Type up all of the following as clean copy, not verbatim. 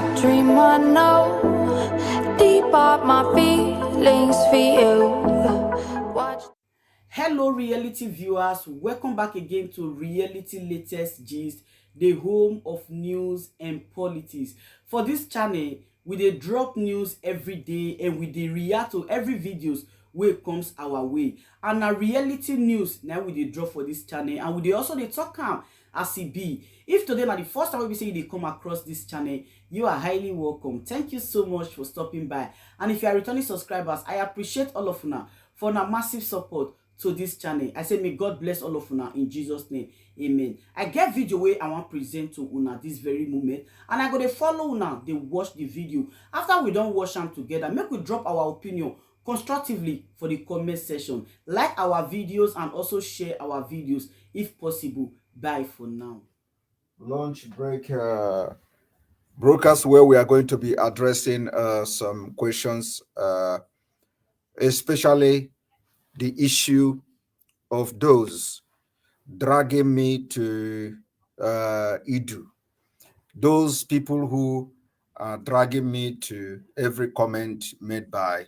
a dream I know. Deep up my feelings for you. Watch. Hello, reality viewers. Welcome back again to Reality Latest Gist, the home of news and politics. For this channel, we dey drop news every day and we dey react to every videos wey comes our way. And na reality news na we dey drop for this channel, and we dey also dey talk am as e be. If today na the first time wey be say you dey come across this channel, you are highly welcome. Thank you so much for stopping by. And if you are returning subscribers, I appreciate all of una for una massive support to this channel. I say may God bless all of una in Jesus name. Amen. I get video wey I wan present to una this very moment, and I go dey follow una dey watch the video. After we don watch am together, make we drop our opinion constructively for the comment section. Like our videos and also share our videos if possible. Bye for now. Lunch break broadcast where we are going to be addressing some questions, especially the issue of those dragging me to Idu. Those people who are dragging me to every comment made by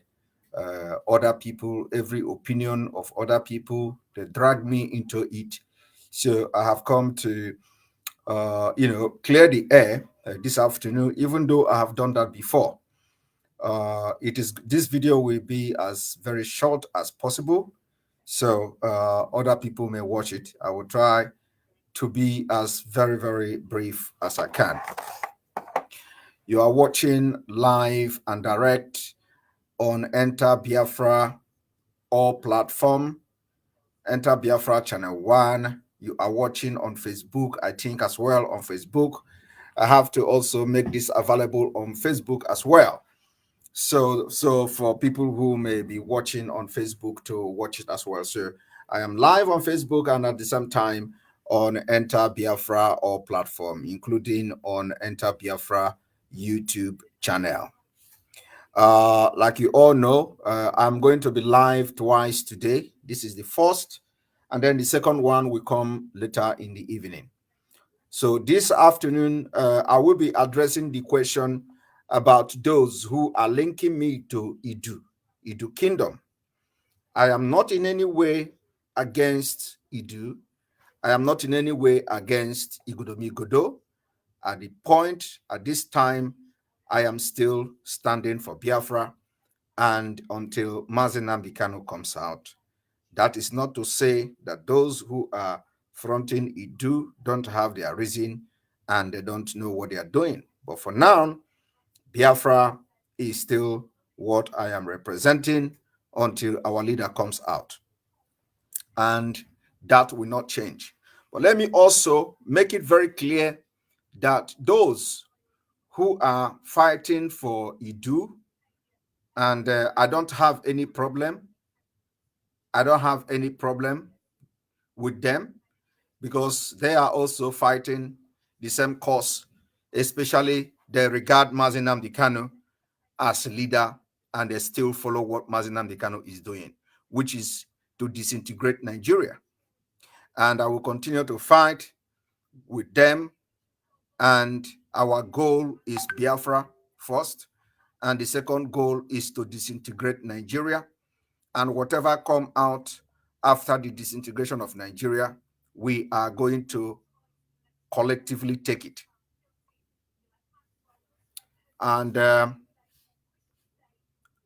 other people, every opinion of other people, they drag me into it. So I have come to clear the air this afternoon, even though I have done that before. This video will be as very short as possible, so other people may watch it. I will try to be as very, very brief as I can. You are watching live and direct on Enter Biafra all platform, Enter Biafra channel 1. You are watching on Facebook, I think, as well on Facebook. I have to also make this available on Facebook as well. So for people who may be watching on Facebook to watch it as well. So I am live on Facebook and at the same time on Enter Biafra all platform, including on Enter Biafra YouTube channel. Like you all know, I'm going to be live twice today. This is the first, and then the second one will come later in the evening. So this afternoon, I will be addressing the question about those who are linking me to Idu Kingdom. I am not in any way against Idu. I am not in any way against Igodomi Godo. At this time, I am still standing for Biafra, and until Nnamdi Kanu comes out. That is not to say that those who are fronting Idu don't have their reason and they don't know what they are doing. But for now, Biafra is still what I am representing until our leader comes out. And that will not change. But let me also make it very clear that those who are fighting for Idu, and I don't have any problem. I don't have any problem with them because they are also fighting the same cause, especially they regard Nnamdi Kanu as a leader and they still follow what Nnamdi Kanu is doing, which is to disintegrate Nigeria. And I will continue to fight with them. And our goal is Biafra first. And the second goal is to disintegrate Nigeria. And whatever come out after the disintegration of Nigeria, we are going to collectively take it. And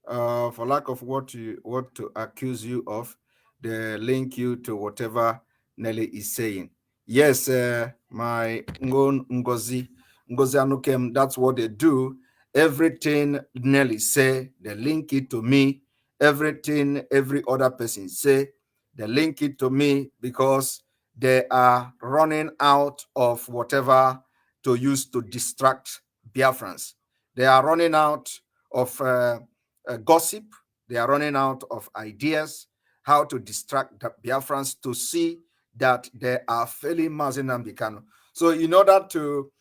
for lack of what to accuse you of, they link you to whatever Nelly is saying. Yes, my Ngozi Anukem, that's what they do. Everything Nelly say, they link it to me. Everything every other person say, they link it to me because they are running out of whatever to use to distract Biafrans. They are running out of gossip. They are running out of ideas how to distract the Biafrans to see that they are failing Nnamdi Kanu. So in order to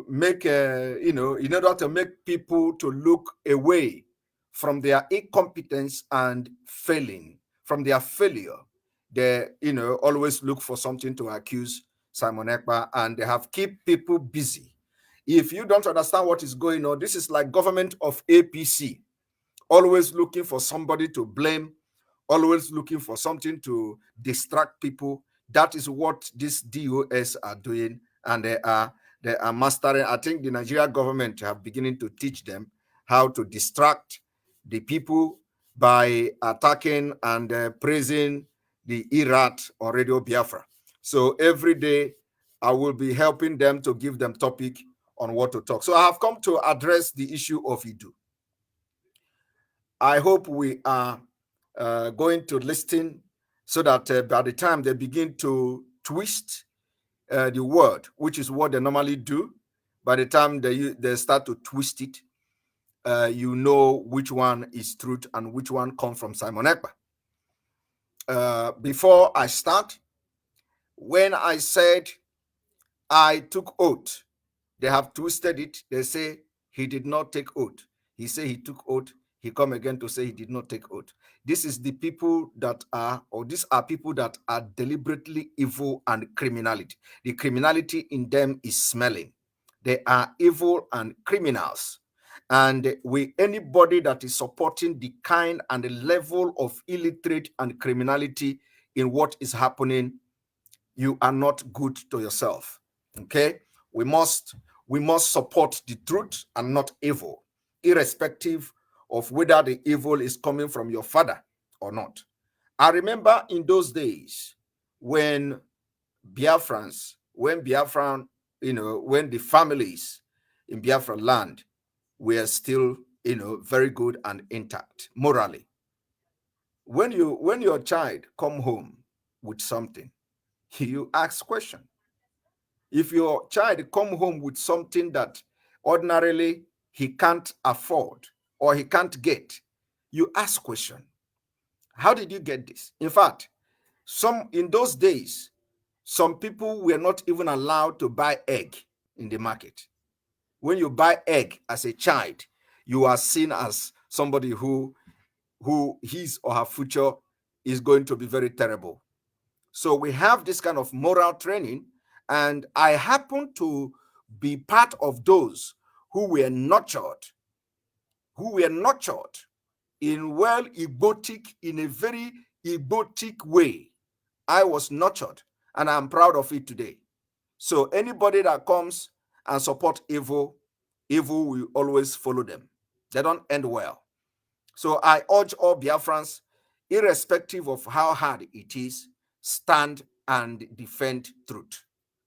make in order to make people to look away from their incompetence and failing, from their failure, they always look for something to accuse Simon Ekpa, and they have keep people busy If you don't understand what is going on, this is like government of APC, always looking for somebody to blame, always looking for something to distract people. That is what these DOS are doing, and they are mastering. I think the Nigerian government have beginning to teach them how to distract the people by attacking and praising the Irat or Radio Biafra. So every day I will be helping them to give them topic on what to talk. So I have come to address the issue of Idu. I hope we are going to listen so that by the time they begin to twist the word, which is what they normally do, by the time they start to twist it, you know which one is truth and which one comes from Simon Ekpa. Before I start, when I said I took oath, they have twisted it. They say he did not take oath. He said he took oath. He come again to say he did not take oath. This is the people that are, or these are people that are deliberately evil and criminality. The criminality in them is smelling. They are evil and criminals. And anybody that is supporting the kind and the level of illiterate and criminality in what is happening, you are not good to yourself. Okay? We must support the truth and not evil, irrespective of whether the evil is coming from your father or not. I remember in those days when Biafrans, when the families in Biafra land were still, very good and intact morally. When your child come home with something, you ask question. If your child come home with something that ordinarily he can't afford or he can't get, you ask question. How did you get this? In fact, in those days, some people were not even allowed to buy egg in the market. When you buy egg as a child, you are seen as somebody who his or her future is going to be very terrible. So we have this kind of moral training, and I happen to be part of those who were nurtured in in a very Igbotic way. I was nurtured, and I'm proud of it today. So anybody that comes and support evil will always follow them. They don't end well. So I urge all Biafrans, irrespective of how hard it is, stand and defend truth.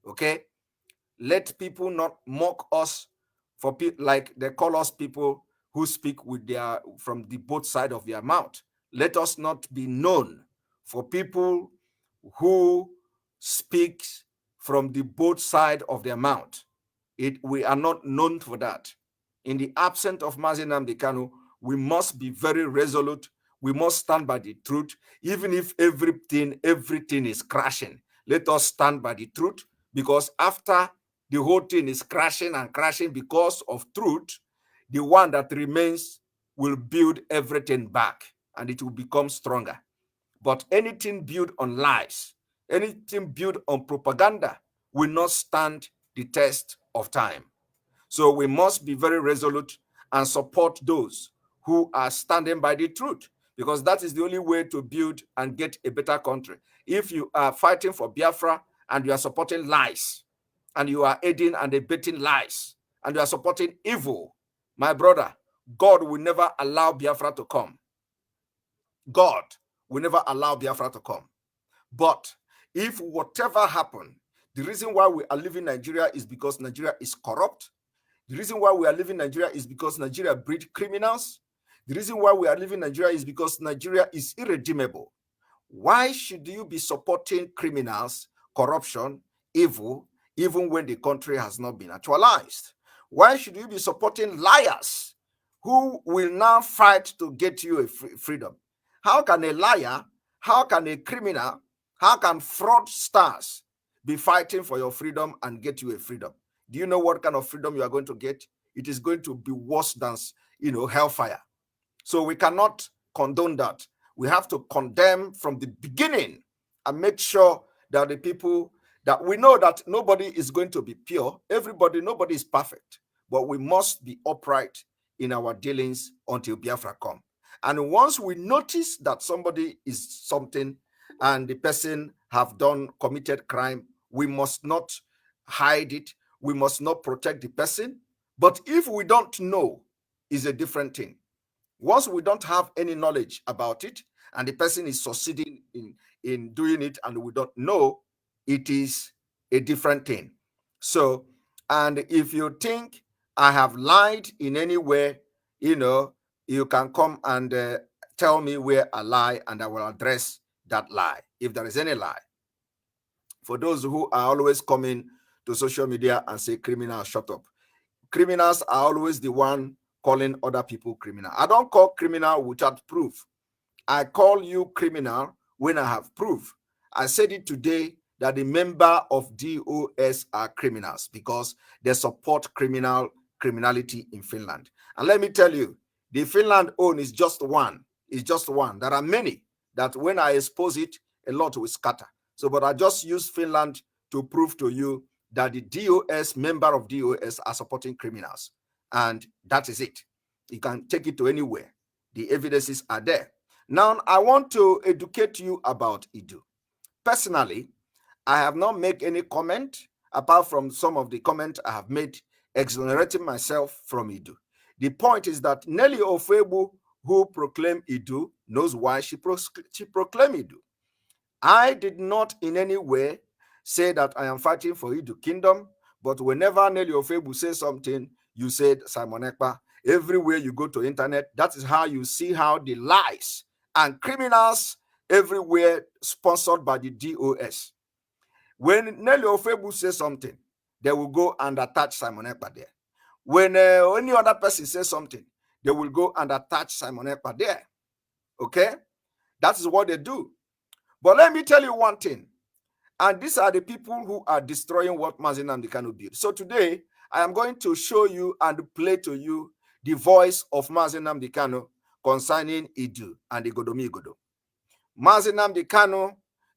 Okay? Let people not mock us for like they call us people who speak with from the both side of their mouth. Let us not be known for people who speak from the both side of their mouth. We are not known for that. In the absence of Nnamdi Kanu, we must be very resolute. We must stand by the truth, even if everything is crashing. Let us stand by the truth, because after the whole thing is crashing and crashing because of truth, the one that remains will build everything back and it will become stronger. But anything built on lies, anything built on propaganda will not stand the test of time. So we must be very resolute and support those who are standing by the truth, because that is the only way to build and get a better country. If you are fighting for Biafra and you are supporting lies, and you are aiding and abetting lies, and you are supporting evil, my brother, God will never allow Biafra to come. God will never allow Biafra to come. But if whatever happened, the reason why we are living Nigeria is because Nigeria is corrupt. The reason why we are living Nigeria is because Nigeria breed criminals. The reason why we are living Nigeria is because Nigeria is irredeemable. Why should you be supporting criminals, corruption, evil, even when the country has not been actualized? Why should you be supporting liars who will now fight to get you a freedom? How can a liar, how can a criminal, how can fraudsters be fighting for your freedom and get you a freedom? Do you know what kind of freedom you are going to get? It is going to be worse than, hellfire. So we cannot condone that. We have to condemn from the beginning and make sure that the people that we know that nobody is going to be pure. Nobody is perfect, but we must be upright in our dealings until Biafra come. And once we notice that somebody is something and the person have committed crime, we must not hide it. We must not protect the person. But if we don't know, is a different thing. Once we don't have any knowledge about it and the person is succeeding in doing it and we don't know, it is a different thing. So, and if you think I have lied in any way, you can come and tell me where I lie and I will address that lie, if there is any lie. For those who are always coming to social media and say, criminals, shut up. Criminals are always the one calling other people criminal. I don't call criminal without proof. I call you criminal when I have proof. I said it today that the member of DOS are criminals because they support criminality in Finland. And let me tell you, the Finland own is just one. It's just one. There are many that when I expose it, a lot will scatter. So, but I just use Finland to prove to you that the DOS, member of DOS, are supporting criminals. And that is it. You can take it to anywhere. The evidences are there. Now, I want to educate you about Idu. Personally, I have not made any comment, apart from some of the comments I have made exonerating myself from Idu. The point is that Nelly Ofebu, who proclaimed Idu, knows why she proclaimed Idu. I did not in any way say that I am fighting for Idu Kingdom, but whenever Nelly Ofebu says something, you said Simon Ekpa. Everywhere you go to internet, that is how you see how the lies and criminals everywhere sponsored by the DOS. When Nelly Ofebu says something, they will go and attach Simon Ekpa there. When any other person says something, they will go and attach Simon Ekpa there. Okay? That is what they do. But let me tell you one thing. And these are the people who are destroying what Nnamdi Kanu built. So today, I am going to show you and play to you the voice of Nnamdi Kanu concerning Idu and the Godomi Godo. Nnamdi Kanu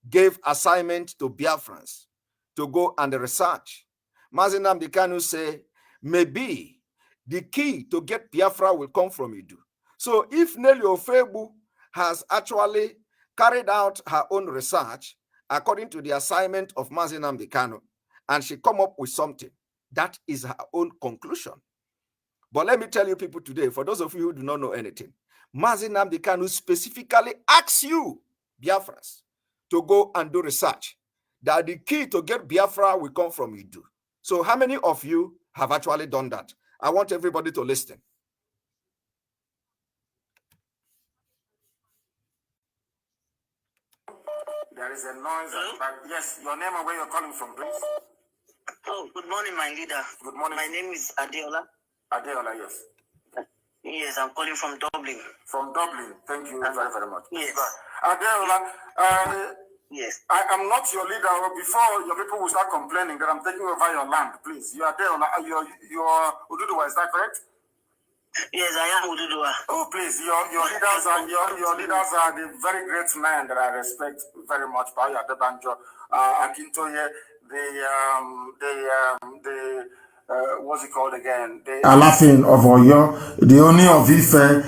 gave assignment to Biafrans to go and research. Nnamdi Kanu said, maybe the key to get Biafra will come from Idu. So if Nelly Ofebu has actually carried out her own research according to the assignment of Nnamdi Kanu, and she come up with something, that is her own conclusion. But let me tell you people today, for those of you who do not know anything, Nnamdi Kanu specifically asks you, Biafrans, to go and do research, that the key to get Biafra will come from Idu. So how many of you have actually done that? I want everybody to listen. There is a noise. Yes, your name and where you're calling from, please. Oh, good morning, my leader. Good morning. My name is Adeola. Adeola, yes. Yes, I'm calling from Dublin. From Dublin. Thank you very, very much. Yes. Adeola, yes. I am not your leader. Before your people will start complaining that I'm taking over your land, please. You are Adeola. You're Ududuwa, is that correct? Yes, I am Ududuwa. Oh, please, your leaders are the very great men that I respect very much. Paya Debanjo, Akintoye, what's it called again? Laughing of Oyo, the Oni of Ife,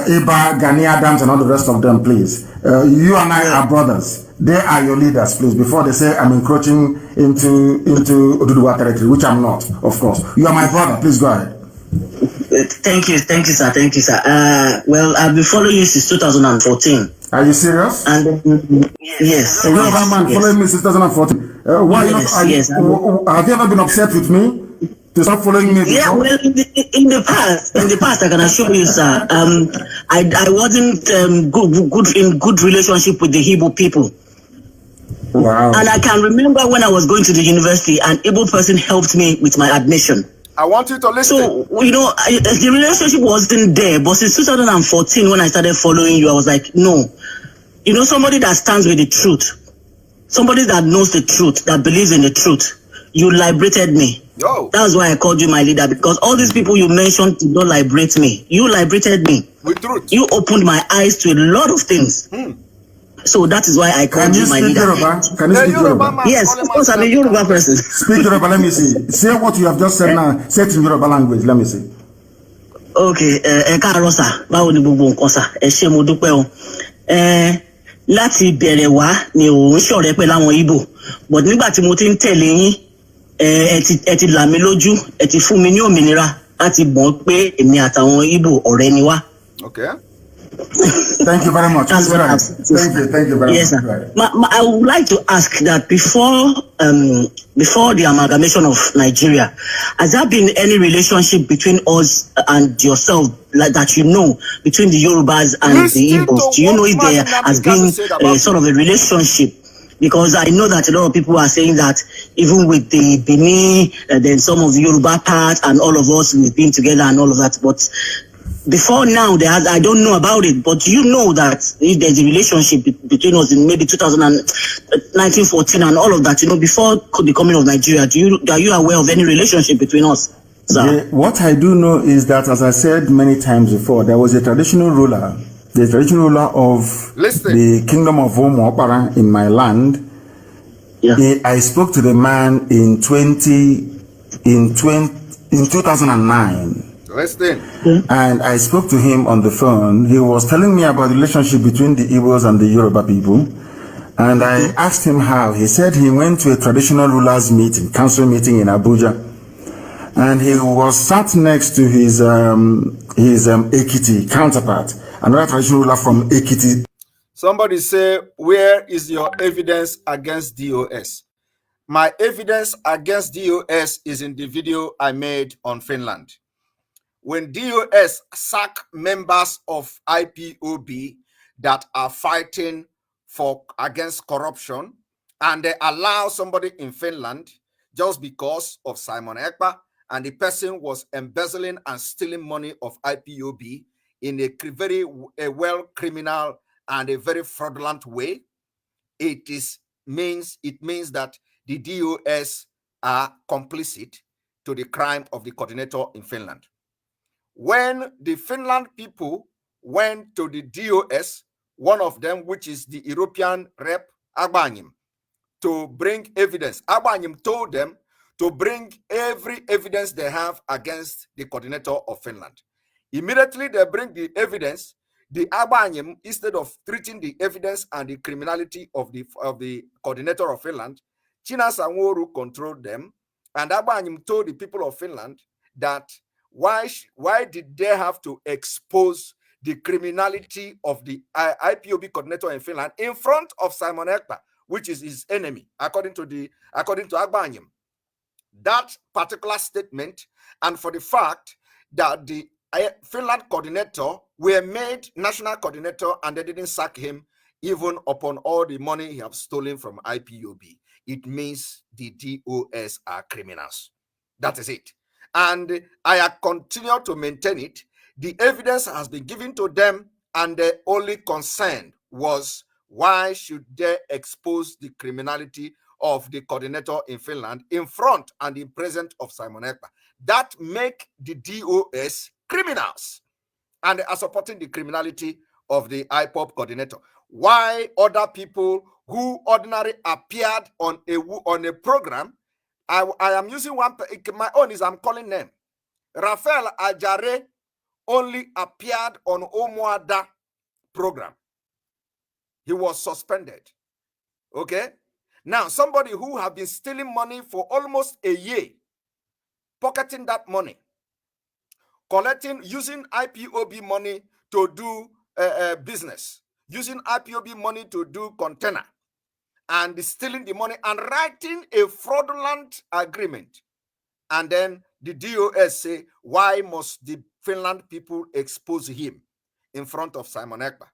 Ekpa, Gani Adams, and all the rest of them, please. You and I are brothers. They are your leaders, please. Before they say I'm encroaching into Ududuwa territory, which I'm not, of course. You are my brother. Please go ahead. Thank you, sir. Thank you, sir. Well, I've been following you since 2014. Are you serious? And yes. You have a man following me since 2014. Why yes, have you ever been upset with me to stop following me before? Yeah, well, in the past, I can assure you, sir. I wasn't in good relationship with the Igbo people. Wow. And I can remember when I was going to the university, an Igbo person helped me with my admission. I want you to listen. So, the relationship wasn't there, but since 2014, when I started following you, I was like, no. Somebody that stands with the truth, somebody that knows the truth, that believes in the truth, you liberated me. Yo. That's why I called you my leader, because all these people you mentioned did not liberate me. You liberated me. With truth. You opened my eyes to a lot of things. So that is why I called you my leader. Can you speak Yoruba? Yes, of course, I'm a Yoruba person. Speak Yoruba, let me see. Say what you have just said now. Say it in Yoruba language, let me see. Okay, káàárọ̀ sà, báwo ni gbogbo nǹkan sà? Ẹ ṣé mo dúpẹ́ o. Láti bẹ̀rẹ̀ wá ni òun ṣọ̀rẹ́ pẹ̀lú àwọn Igbo, but nígbà tí mo ti ń tẹ̀lé yín, ẹ ti là mí lójú, ẹ ti fún mi ní òmìnira láti mọ̀ pé èmi àtàwọn Igbo ọ̀rẹ́ ni wá. Okay. Thank you very much. That's what right. Thank you very much. Yes, sir. I would like to ask that before the amalgamation of Nigeria, has there been any relationship between us and yourself, like that between the Yorubas and the Igbos? Do you know if there has been sort of a relationship? Because I know that a lot of people are saying that even with the Benin, then some of the Yoruba part and all of us, we've been together and all of that. But before now, I don't know about it, but you know that if there's a relationship between us in maybe 1914 and all of that, before the coming of Nigeria, are you aware of any relationship between us? Yeah, what I do know is that, as I said many times before, there was a traditional ruler, of the kingdom of Omo in my land. Yeah. I spoke to the man in 2009. Listen. And I spoke to him on the phone. He was telling me about the relationship between the Igbos and the Yoruba people. And I asked him how. He said he went to a traditional rulers meeting, council meeting in Abuja. And he was sat next to his Ekiti counterpart, another traditional ruler from Ekiti. Somebody say, where is your evidence against DOS? My evidence against DOS is in the video I made on Finland. When DOS sack members of IPOB that are fighting against corruption, and they allow somebody in Finland just because of Simon Ekpa, and the person was embezzling and stealing money of IPOB in a very well criminal and a very fraudulent way, it means that the DOS are complicit to the crime of the coordinator in Finland. When the Finland people went to the DOS, one of them, which is the European rep, Agbanyim, to bring evidence, Agbanyim told them to bring every evidence they have against the coordinator of Finland. Immediately they bring the evidence, the Agbanyim, instead of treating the evidence and the criminality of the coordinator of Finland, China Sanworu controlled them, and Agbanyim told the people of Finland that why did they have to expose the criminality of the IPOB coordinator in Finland in front of Simon Ekpa, which is his enemy, according to Agbanyim. That particular statement, and for the fact that the Finland coordinator were made national coordinator and they didn't sack him even upon all the money he have stolen from IPOB, it means the DOS are criminals. That is it. And I continue to maintain it. The evidence has been given to them, and the only concern was why should they expose the criminality of the coordinator in Finland in front and in presence of Simon Ekpa. That make the DOS criminals and are supporting the criminality of the IPOB coordinator. Why other people who ordinarily appeared on a program, I am using one, my own is I'm calling them. Raphael Ajare only appeared on Omoada program. He was suspended. Okay? Now, somebody who have been stealing money for almost a year, pocketing that money, using IPOB money to do business, using IPOB money to do container, and stealing the money and writing a fraudulent agreement. And then the DOS say, why must the Finland people expose him in front of Simon Ekpa?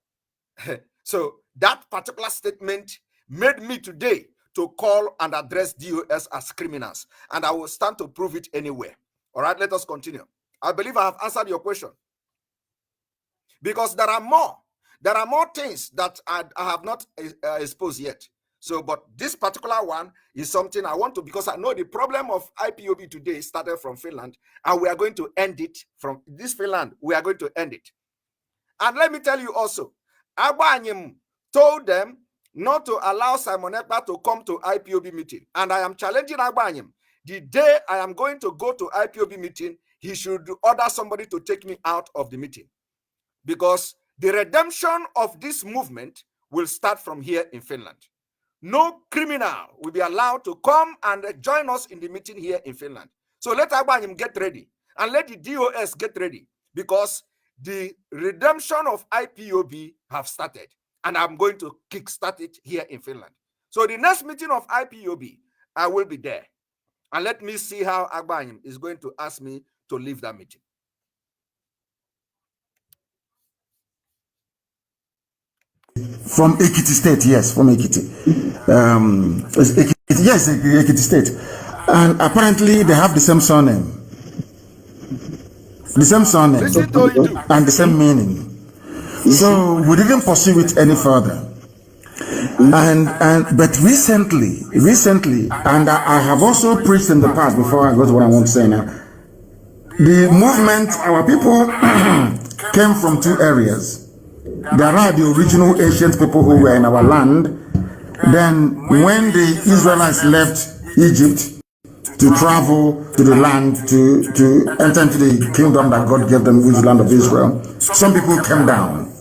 So that particular statement made me today to call and address DOS as criminals. And I will stand to prove it anywhere. All right, let us continue. I believe I have answered your question. Because there are more. There are more things that I have not exposed yet. So, but this particular one is something I want to, because I know the problem of IPOB today started from Finland, and we are going to end it from this Finland. We are going to end it. And let me tell you also, Agbanyim told them not to allow Simon Ekpa to come to IPOB meeting. And I am challenging Agbanyim. The day I am going to go to IPOB meeting, he should order somebody to take me out of the meeting. Because the redemption of this movement will start from here in Finland. No criminal will be allowed to come and join us in the meeting here in Finland. So let Agbanyim get ready and let the DOS get ready, because the redemption of IPOB have started, and I'm going to kickstart it here in Finland. So the next meeting of IPOB, I will be there. And let me see how Agbanyim is going to ask me to leave that meeting. From Ekiti State, yes, from Ekiti. Yes, Ekiti State. And apparently they have the same surname. The same surname and the same meaning. So we didn't pursue it any further. But recently, and I have also preached in the past before I go to what I want to say now. The movement, our people came from two areas. There are the original ancient people who were in our land. Then when the Israelites left Egypt to travel to the land, to enter into the kingdom that God gave them, which is the land of Israel, some people came down.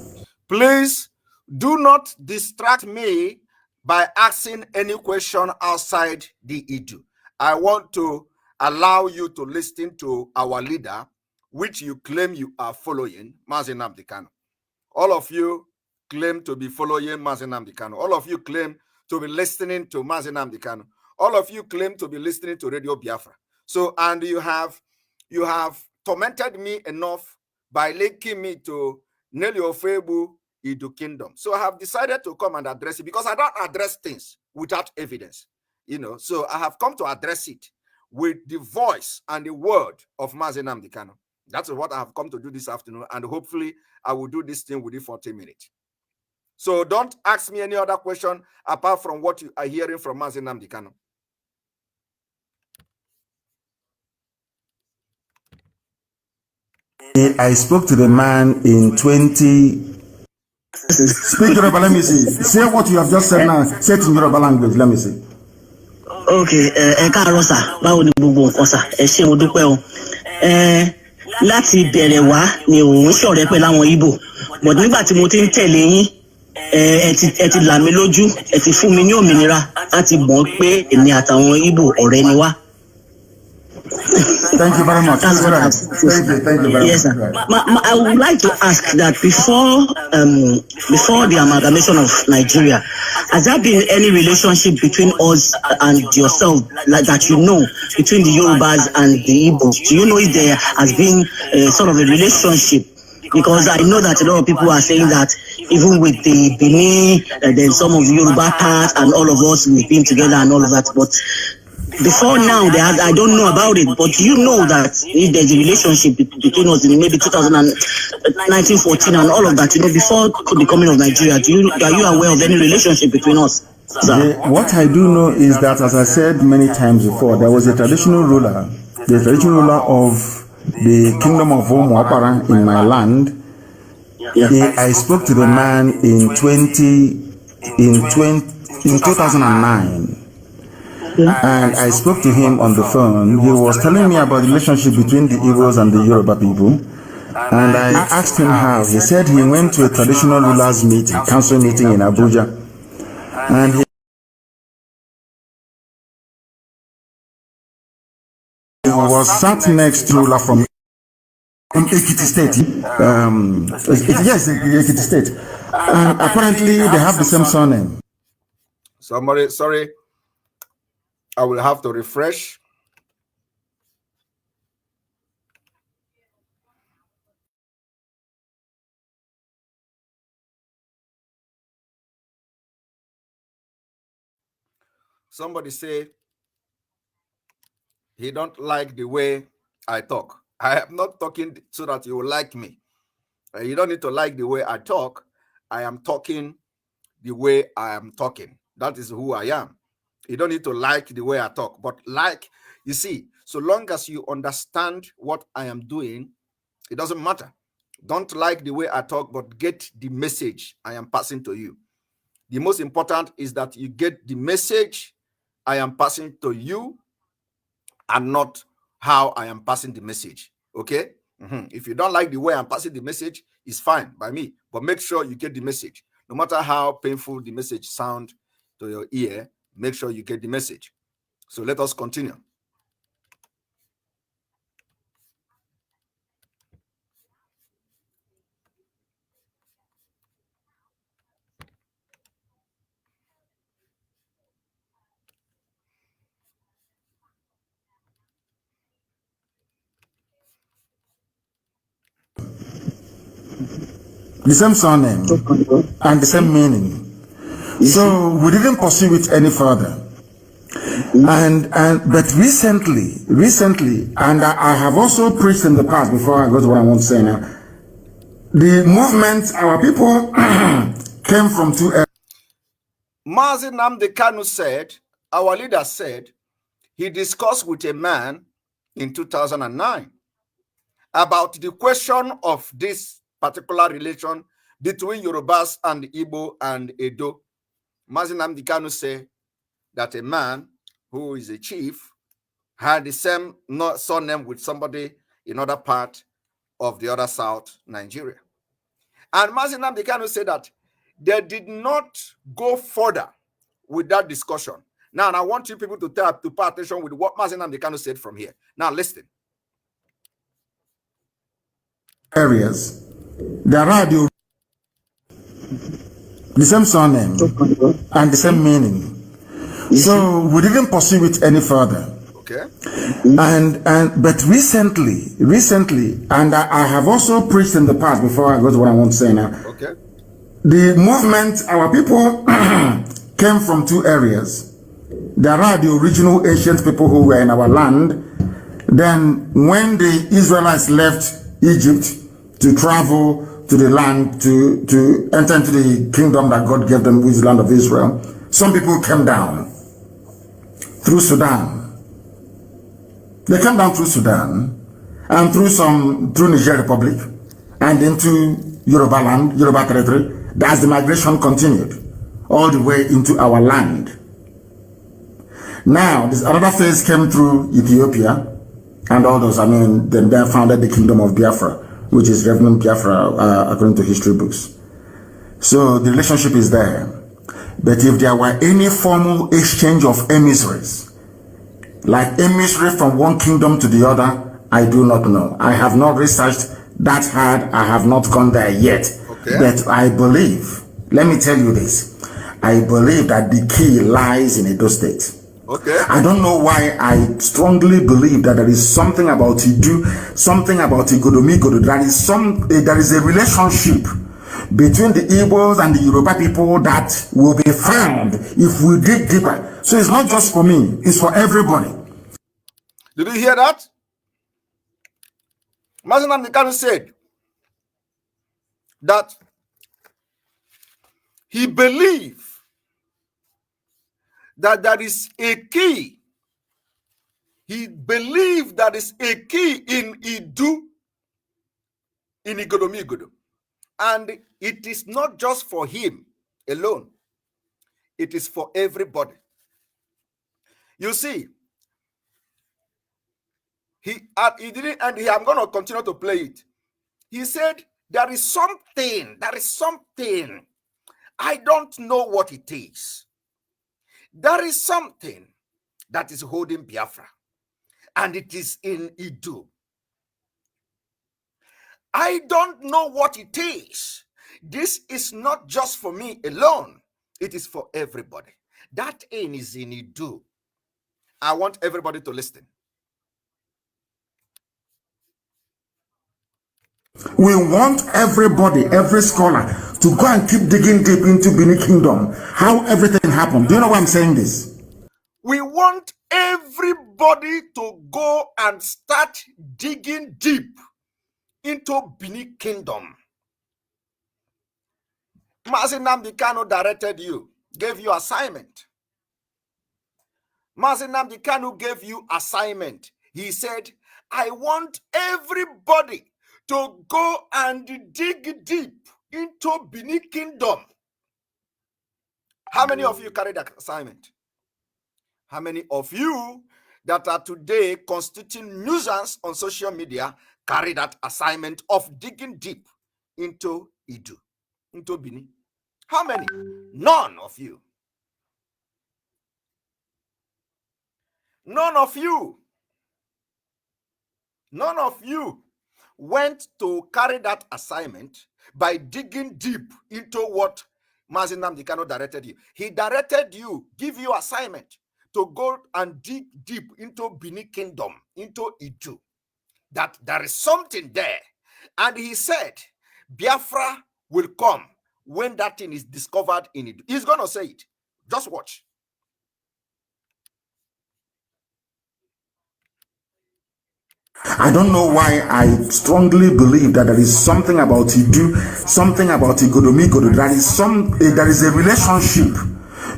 Please do not distract me by asking any question outside the Idu. I want to allow you to listen to our leader, which you claim you are following, Nnamdi Kanu. All of you claim to be following Nnamdi Kanu. All of you claim to be listening to Nnamdi Kanu. All of you claim to be listening to Radio Biafra. So, and you have tormented me enough by linking me to Nelly Ofebu Idu Kingdom. So I have decided to come and address it, because I don't address things without evidence. So I have come to address it with the voice and the word of Nnamdi Kanu. That's what I have come to do this afternoon, and hopefully I will do this thing within 40 minutes. So don't ask me any other question apart from what you are hearing from Nnamdi Kanu. I spoke to the man in 20. Speak Yoruba, let me see. Say what you have just said now. Say it in Yoruba language, let me see. Okay, káàárọ̀ sà, báwo ni gbogbo nǹkan sà? Ẹ ṣé mo dúpẹ́ o. Láti bẹ̀rẹ̀ wá ni òun ṣọ̀rẹ́ pẹ̀lú àwọn Ìgbò. But nígbà tí mo ti ń tẹ̀lé yín, ẹ ti là mí lójú, ẹ ti fún mi ní òmìnira láti mọ̀ pé èmi àtàwọn Ìgbò ọ̀rẹ́ ni wá. Thank you very much. Thank you very much. Yes, sir. I would like to ask that before the amalgamation of Nigeria, has there been any relationship between us and yourself, like that between the Yorubas and the Igbos? Do you know if there has been sort of a relationship? Because I know that a lot of people are saying that even with the Benin, then some of the Yoruba parts and all of us, we've been together and all of that, but before now, I don't know about it, but you know that if there's a relationship between us in maybe 1914 and all of that, before the coming of Nigeria, are you aware of any relationship between us? What I do know is that, as I said many times before, there was a traditional ruler, of the kingdom of Omuapara in my land. I spoke to the man in 2009. And I spoke to him on the phone. He was telling me about the relationship between the Igbos and the Yoruba people. And I asked him how. He said he went to a traditional rulers meeting, council meeting in Abuja. And he was sat next to ruler from Ekiti State. Yes, Ekiti State. And apparently they have the same surname. Sorry. I will have to refresh. Somebody say he don't like the way I talk. I am not talking so that you will like me. You don't need to like the way I talk. I am talking the way I am talking. That is who I am. You don't need to like the way I talk, but you see, so long as you understand what I am doing, it doesn't matter. Don't like the way I talk, but get the message I am passing to you. The most important is that you get the message I am passing to you and not how I am passing the message. Okay? If you don't like the way I'm passing the message, it's fine by me. But make sure you get the message. No matter how painful the message sounds to your ear, make sure you get the message. So let us continue. The same surname and the same meaning. So we didn't pursue it any further. But recently, and I have also preached in the past before I go to what I want to say now. The movement, our people came from two areas. Nnamdi Kanu said, our leader said, he discussed with a man in 2009 about the question of this particular relation between Yorubas and Igbo and Edo. Nnamdi Kanu said that a man who is a chief had the same surname with somebody in other part of the other South Nigeria. And Nnamdi Kanu said that they did not go further with that discussion. Now, and I want you people to pay attention with what Nnamdi Kanu said from here. Now, listen. Areas. There are the same surname and the same meaning. So we didn't pursue it any further. Okay. But recently, and I have also preached in the past before I go to what I want to say now. Okay. The movement, our people came from two areas. There are the original ancient people who were in our land. Then when the Israelites left Egypt to travel to the land, to enter into the kingdom that God gave them, which is the land of Israel, some people came down through Sudan. They came down through Sudan and through Niger Republic and into Yoruba land, Yoruba territory. As the migration continued all the way into our land. Now, this another phase came through Ethiopia and all those. I mean, then they founded the kingdom of Biafra, which is Reverend Biafra, according to history books. So the relationship is there. But if there were any formal exchange of emissaries, like emissary from one kingdom to the other, I do not know. I have not researched that hard. I have not gone there yet. Okay. But I believe, let me tell you this, I believe that the key lies in Edo State. Okay. I don't know why I strongly believe that there is something about Idu, something about Igodomigodo. There is a relationship between the Igbos and the Yoruba people that will be found if we dig deeper. So it's not just for me, it's for everybody. Did you hear that? Nnamdi Kanu said that he believed that there is a key. He believed that is a key in Idu, in Igodomigodo. And it is not just for him alone. It is for everybody. You see, he didn't, and I'm going to continue to play it. He said, there is something, I don't know what it is. There is something that is holding Biafra, and it is in Idu. I don't know what it is. This is not just for me alone. It is for everybody. That aim is in Idu. I want everybody to listen. We want everybody, every scholar, to go and keep digging deep into Benin Kingdom, how everything happened. Do you know why I'm saying this? We want everybody to go and start digging deep into Benin Kingdom. Nnamdi Kanu directed you, gave you assignment. Nnamdi Kanu gave you assignment. He said, I want everybody to go and dig deep into Benin Kingdom. How many of you carried that assignment? How many of you that are today constituting nuisance on social media carry that assignment of digging deep into Idu, into Bini? How many? None of you. None of you. None of you went to carry that assignment by digging deep into what Nnamdi Kanu directed you. He directed you, give you assignment to go and dig deep into Bini Kingdom, into Idu, that there is something there. And he said, Biafra will come when that thing is discovered in Idu. He's going to say it. Just watch. I don't know why I strongly believe that there is something about Idu, something about Igodomigodo. There is a relationship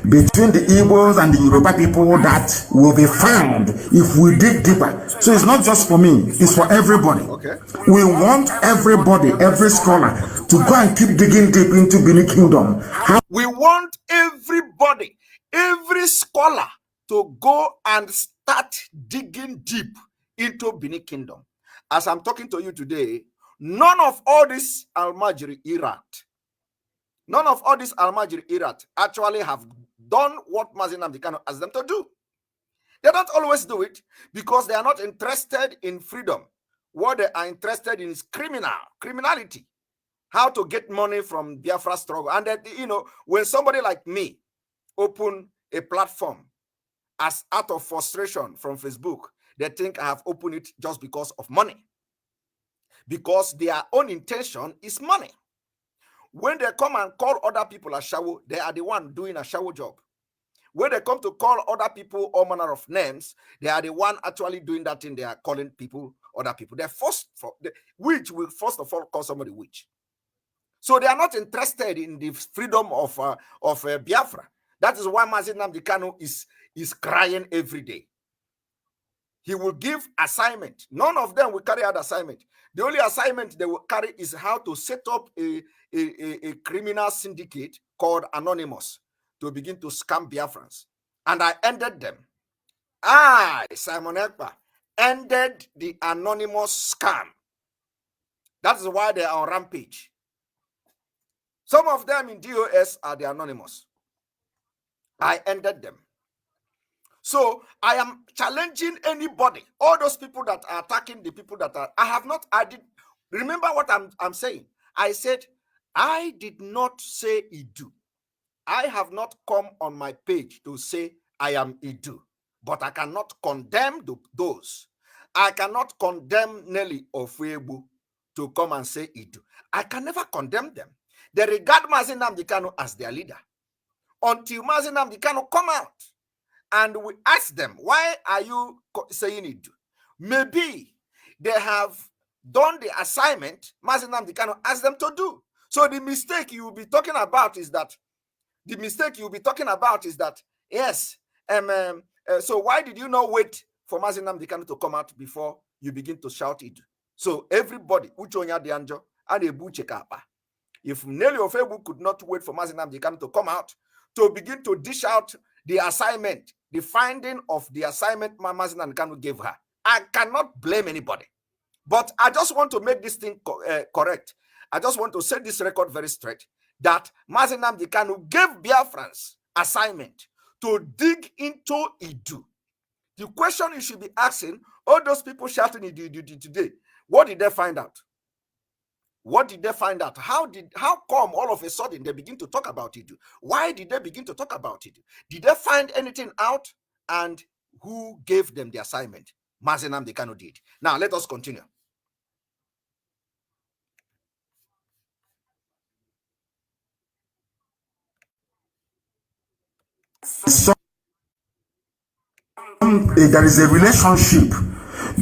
between the Igbos and the Yoruba people that will be found if we dig deeper. So it's not just for me, it's for everybody. Okay. We want everybody, every scholar, to go and keep digging deep into Bini Kingdom. We want everybody, every scholar to go and start digging deep into Bini Kingdom. As I'm talking to you today, none of all this Almajiri Irat, none of all this Almajiri Irat actually have done what Nnamdi Kanu asked them to do. They don't always do it because they are not interested in freedom. What they are interested in is criminality, how to get money from Biafra struggle. And that, you know, when somebody like me open a platform as out of frustration from Facebook, they think I have opened it just because of money. Because their own intention is money. When they come and call other people a shawo, they are the one doing a shawo job. When they come to call other people all manner of names, they are the one actually doing that thing. They are calling people other people. They're witch will first of all call somebody witch. So they are not interested in the freedom of Biafra. That is why Nnamdi Kanu is crying every day. He will give assignment. None of them will carry out assignment. The only assignment they will carry is how to set up a criminal syndicate called Anonymous to begin to scam Biafrans. And I ended them. I, Simon Ekpa, ended the Anonymous scam. That is why they are on rampage. Some of them in DOS are the Anonymous. I ended them. So I am challenging anybody, all those people that are attacking the people that are, remember what I'm saying. I said, I did not say Idu. I have not come on my page to say I am Idu, but I cannot condemn those. I cannot condemn Nelly or Fuebu to come and say Idu. I can never condemn them. They regard Nnamdi Kanu as their leader. Until Nnamdi Kanu come out and we ask them, why are you saying Idu? Maybe they have done the assignment Nnamdi Kanu asked them to do. So the mistake you will be talking about is that, yes, so why did you not wait for Nnamdi Kanu to come out before you begin to shout Idu? So everybody, Uchonya Dianjo, and Ebu Chekapa. If Nelly Ofebu could not wait for Nnamdi Kanu to come out to begin to dish out the assignment, the finding of the assignment Nnamdi Kanu gave her, I cannot blame anybody. But I just want to make this thing correct. I just want to set this record very straight that Nnamdi Kanu gave Biafrans assignment to dig into Idu. The question you should be asking, all those people shouting Idu today, what did they find out? What did they find out? How come all of a sudden they begin to talk about Idu? Why did they begin to talk about Idu? Did they find anything out? And who gave them the assignment? Nnamdi Kanu did. Now let us continue. So, there is a relationship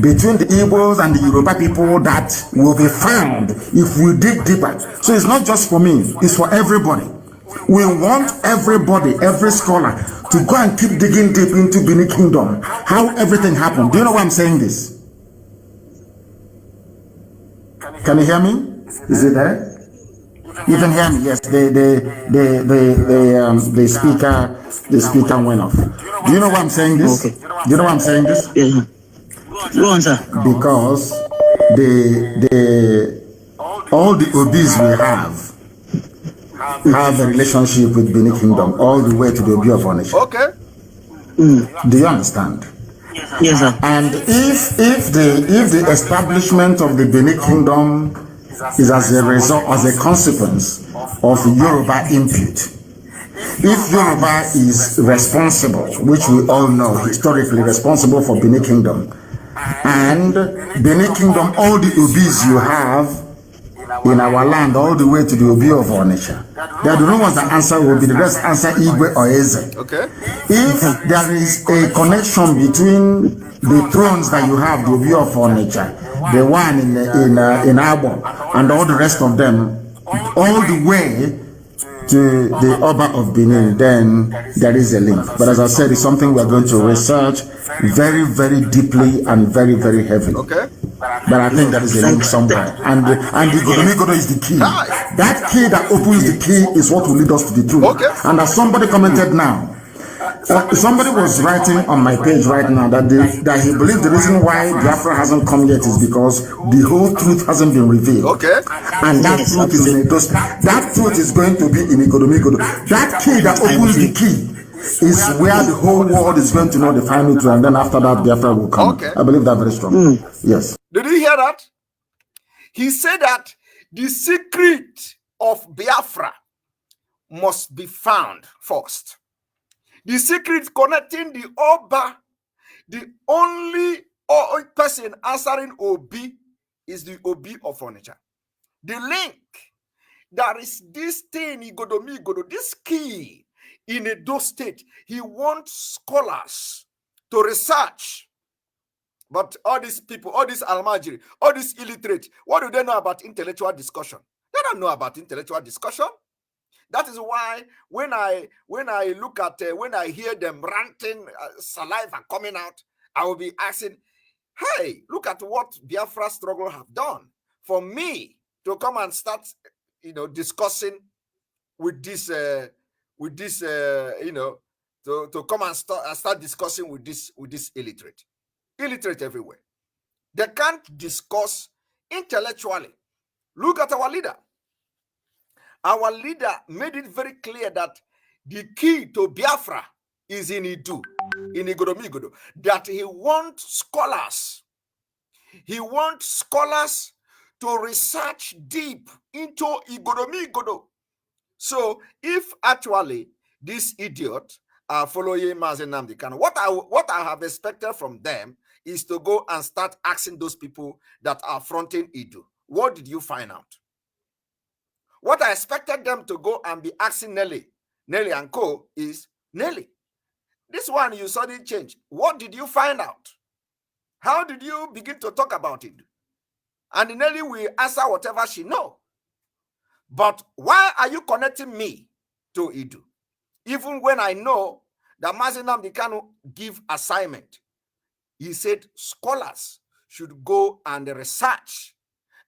between the Igbos and the Yoruba people that will be found if we dig deeper. So it's not just for me, it's for everybody. We want everybody, every scholar, to go and keep digging deep into Bini Kingdom. How everything happened. Do you know why I'm saying this? Can you hear me? Is it there? You can hear me? Yes. The speaker went off. Do you know why I'm saying this? Okay. Do you know why I'm saying this? Yeah. Go on, sir. Because all the OBs we have a relationship with Benin Kingdom all the way to the Obi of Onitsha. Okay. Do you understand? Yes, sir. And if the establishment of the Benin Kingdom is as a result, as a consequence of Yoruba input, if Yoruba is responsible, which we all know historically responsible for Benin Kingdom, and Benin Kingdom, all the Obis you have in our land, all the way to the Obi of Onitsha, they are the ones that answer will be the rest answer Igwe or Eze. Okay. If there is a connection between the thrones that you have, the Obi of Onitsha, the one in Abo, and all the rest of them, all the way to the Oba of Benin, then there is a link. But as I said, it's something we're going to research very, very deeply and very, very heavily. Okay. But I think that is a link somewhere. And the Godomigodo is the key. That key that opens the key is what will lead us to the truth. Okay. And as somebody commented now, somebody was writing on my page right now that he believes the reason why Biafra hasn't come yet is because the whole truth hasn't been revealed. Okay. And that truth is in Edo. That truth is going to be in Igodomigodo. That key that opens the key is where the whole world is going to know the final truth, and then after that Biafra will come. Okay. I believe that very strongly. Yes. Did you hear that? He said that the secret of Biafra must be found first. The secret connecting the Oba, the only person answering Obi is the Obi of Onitsha. The link, there is this thing, Igodomigodo, this key in Edo State. He wants scholars to research. But all these people, all these Almajiri, all these illiterate, what do they know about intellectual discussion? They don't know about intellectual discussion. That is why when I look at, when I hear them ranting, saliva coming out, I will be asking, hey, look at what Biafra struggle have done. For me to come and start, discussing with this, to come and start discussing with this illiterate everywhere. They can't discuss intellectually. Look at our leader. Our leader made it very clear that the key to Biafra is in Idu, in Igodomigodo, that he wants scholars. He wants scholars to research deep into Igodomigodo. So if actually this idiot are following Nnamdi Kanu, what I have expected from them is to go and start asking those people that are fronting Idu, what did you find out? What I expected them to go and be asking Nelly and co is, Nelly, this one you suddenly change. What did you find out? How did you begin to talk about it? And Nelly will answer whatever she knows. But why are you connecting me to Idu? Even when I know that Nnamdi Kanu give assignment, he said scholars should go and research,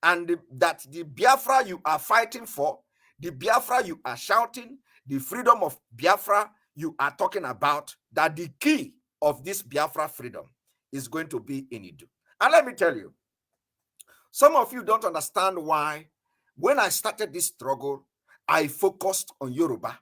and that the Biafra you are fighting for, the Biafra you are shouting, the freedom of Biafra you are talking about, that the key of this Biafra freedom is going to be in Idu. And let me tell you, some of you don't understand why when I started this struggle, I focused on Yoruba.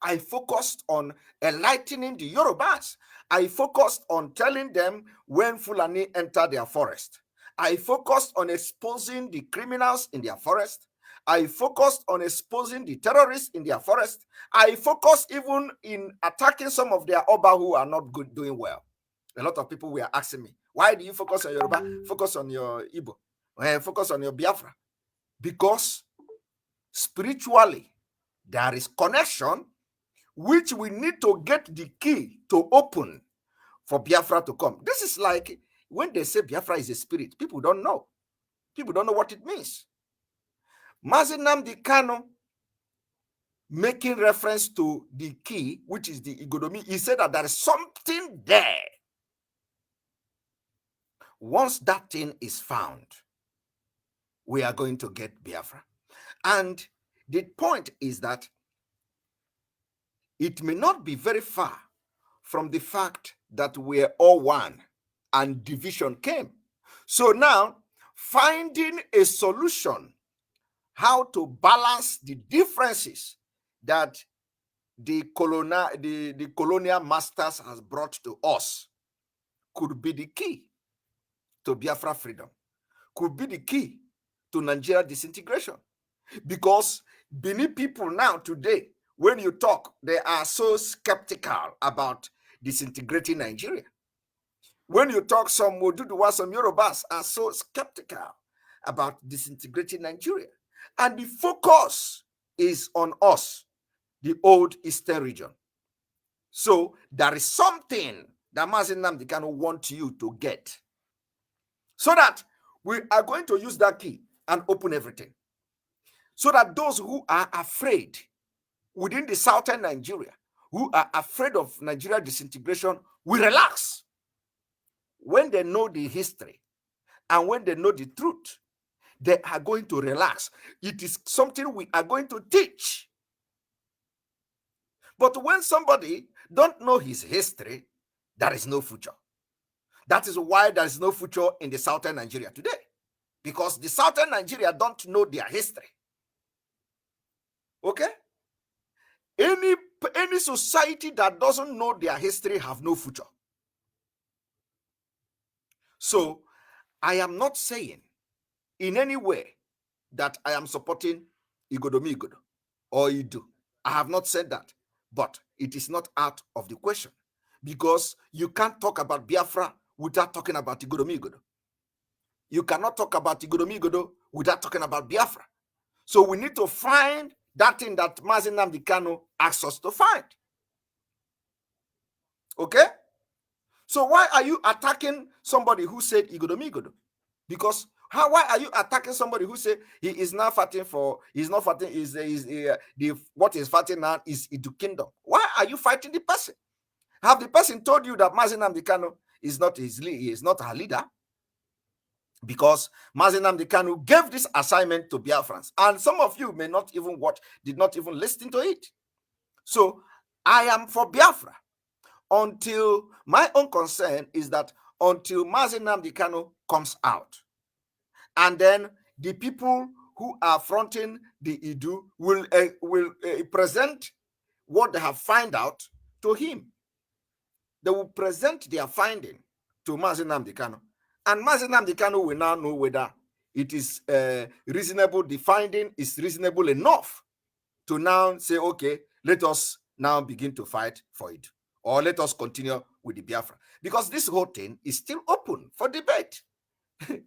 I focused on enlightening the Yorubas. I focused on telling them when Fulani enter their forest. I focused on exposing the criminals in their forest. I focused on exposing the terrorists in their forest. I focused even in attacking some of their Oba who are not doing well. A lot of people were asking me, why do you focus on Yoruba? Focus on your Igbo. Focus on your Biafra. Because spiritually, there is connection which we need to get the key to open for Biafra to come. This is like when they say Biafra is a spirit, people don't know. People don't know what it means. Nnamdi Kanu, making reference to the key, which is the Igodomi, he said that there is something there. Once that thing is found, we are going to get Biafra. And the point is that it may not be very far from the fact that we're all one and division came. So now, finding a solution, how to balance the differences that the colonial masters has brought to us, could be the key to Biafra freedom, could be the key to Nigeria disintegration. Because Benin people now today, when you talk, they are so skeptical about disintegrating Nigeria. When you talk, some Oduduwa, some Yorubas are so skeptical about disintegrating Nigeria. And the focus is on us, the old Eastern region. So there is something that Nnamdi Kanu want you to get. So that we are going to use that key and open everything. So that those who are afraid within the southern Nigeria, who are afraid of Nigeria disintegration, will relax. When they know the history and when they know the truth, they are going to relax. It is something we are going to teach. But when somebody don't know his history, there is no future. That is why there is no future in the southern Nigeria today. Because the southern Nigeria don't know their history. Okay? Any society that doesn't know their history have no future. So, I am not saying in any way that I am supporting Igodomigodo or Idu. I have not said that. But it is not out of the question. Because you can't talk about Biafra without talking about Igodomigodo. You cannot talk about Igodomigodo without talking about Biafra. So we need to find that thing that Nnamdi Kanu asked us to find. Okay? So why are you attacking somebody who said Igodomigodo? Because why are you attacking somebody who said he is now fighting for, he's not fighting, what he's fighting now is Idu Kingdom? Why are you fighting the person? Have the person told you that Nnamdi Kanu is not her leader? Because Nnamdi Kanu gave this assignment to Biafrans, and some of you may not even watch, did not even listen to it. So I am for Biafra until my own concern is that until Nnamdi Kanu comes out, and then the people who are fronting the Idu will present what they have found out to him. They will present their finding to Nnamdi Kanu. And Nnamdi Kanu will now know whether it is reasonable, the finding is reasonable enough to now say, okay, let us now begin to fight for it. Or let us continue with the Biafra. Because this whole thing is still open for debate.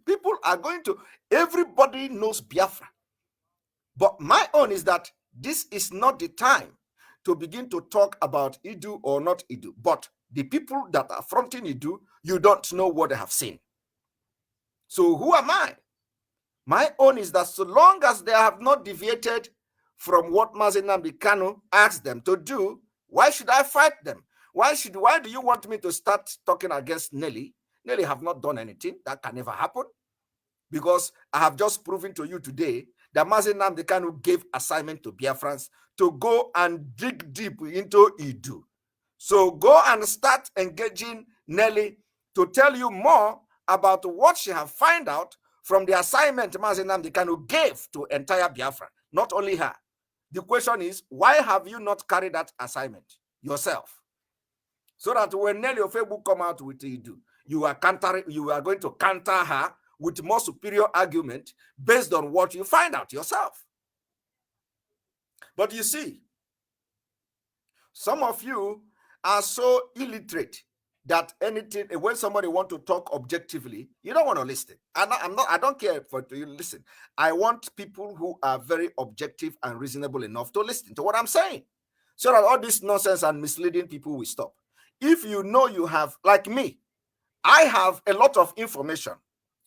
People are going to, everybody knows Biafra. But my own is that this is not the time to begin to talk about Idu or not Idu. But the people that are fronting Idu, you don't know what they have seen. So who am I? My own is that so long as they have not deviated from what Nnamdi Kanu asked them to do, why should I fight them? Why do you want me to start talking against Nelly? Nelly have not done anything. That can never happen. Because I have just proven to you today that Nnamdi Kanu gave assignment to Biafrans to go and dig deep into Idu. So go and start engaging Nelly to tell you more about what she have found out from the assignment Nnamdi Kanu gave to entire Biafra, not only her. The question is, why have you not carried that assignment yourself? So that when Nelly Ofebu come out with Idu, you are going to counter her with more superior argument based on what you find out yourself. But you see, some of you are so illiterate that anything, when somebody want to talk objectively, you don't want to listen. I don't care for you listen. I want people who are very objective and reasonable enough to listen to what I'm saying, so that all this nonsense and misleading people will stop. If you know you have, like me, I have a lot of information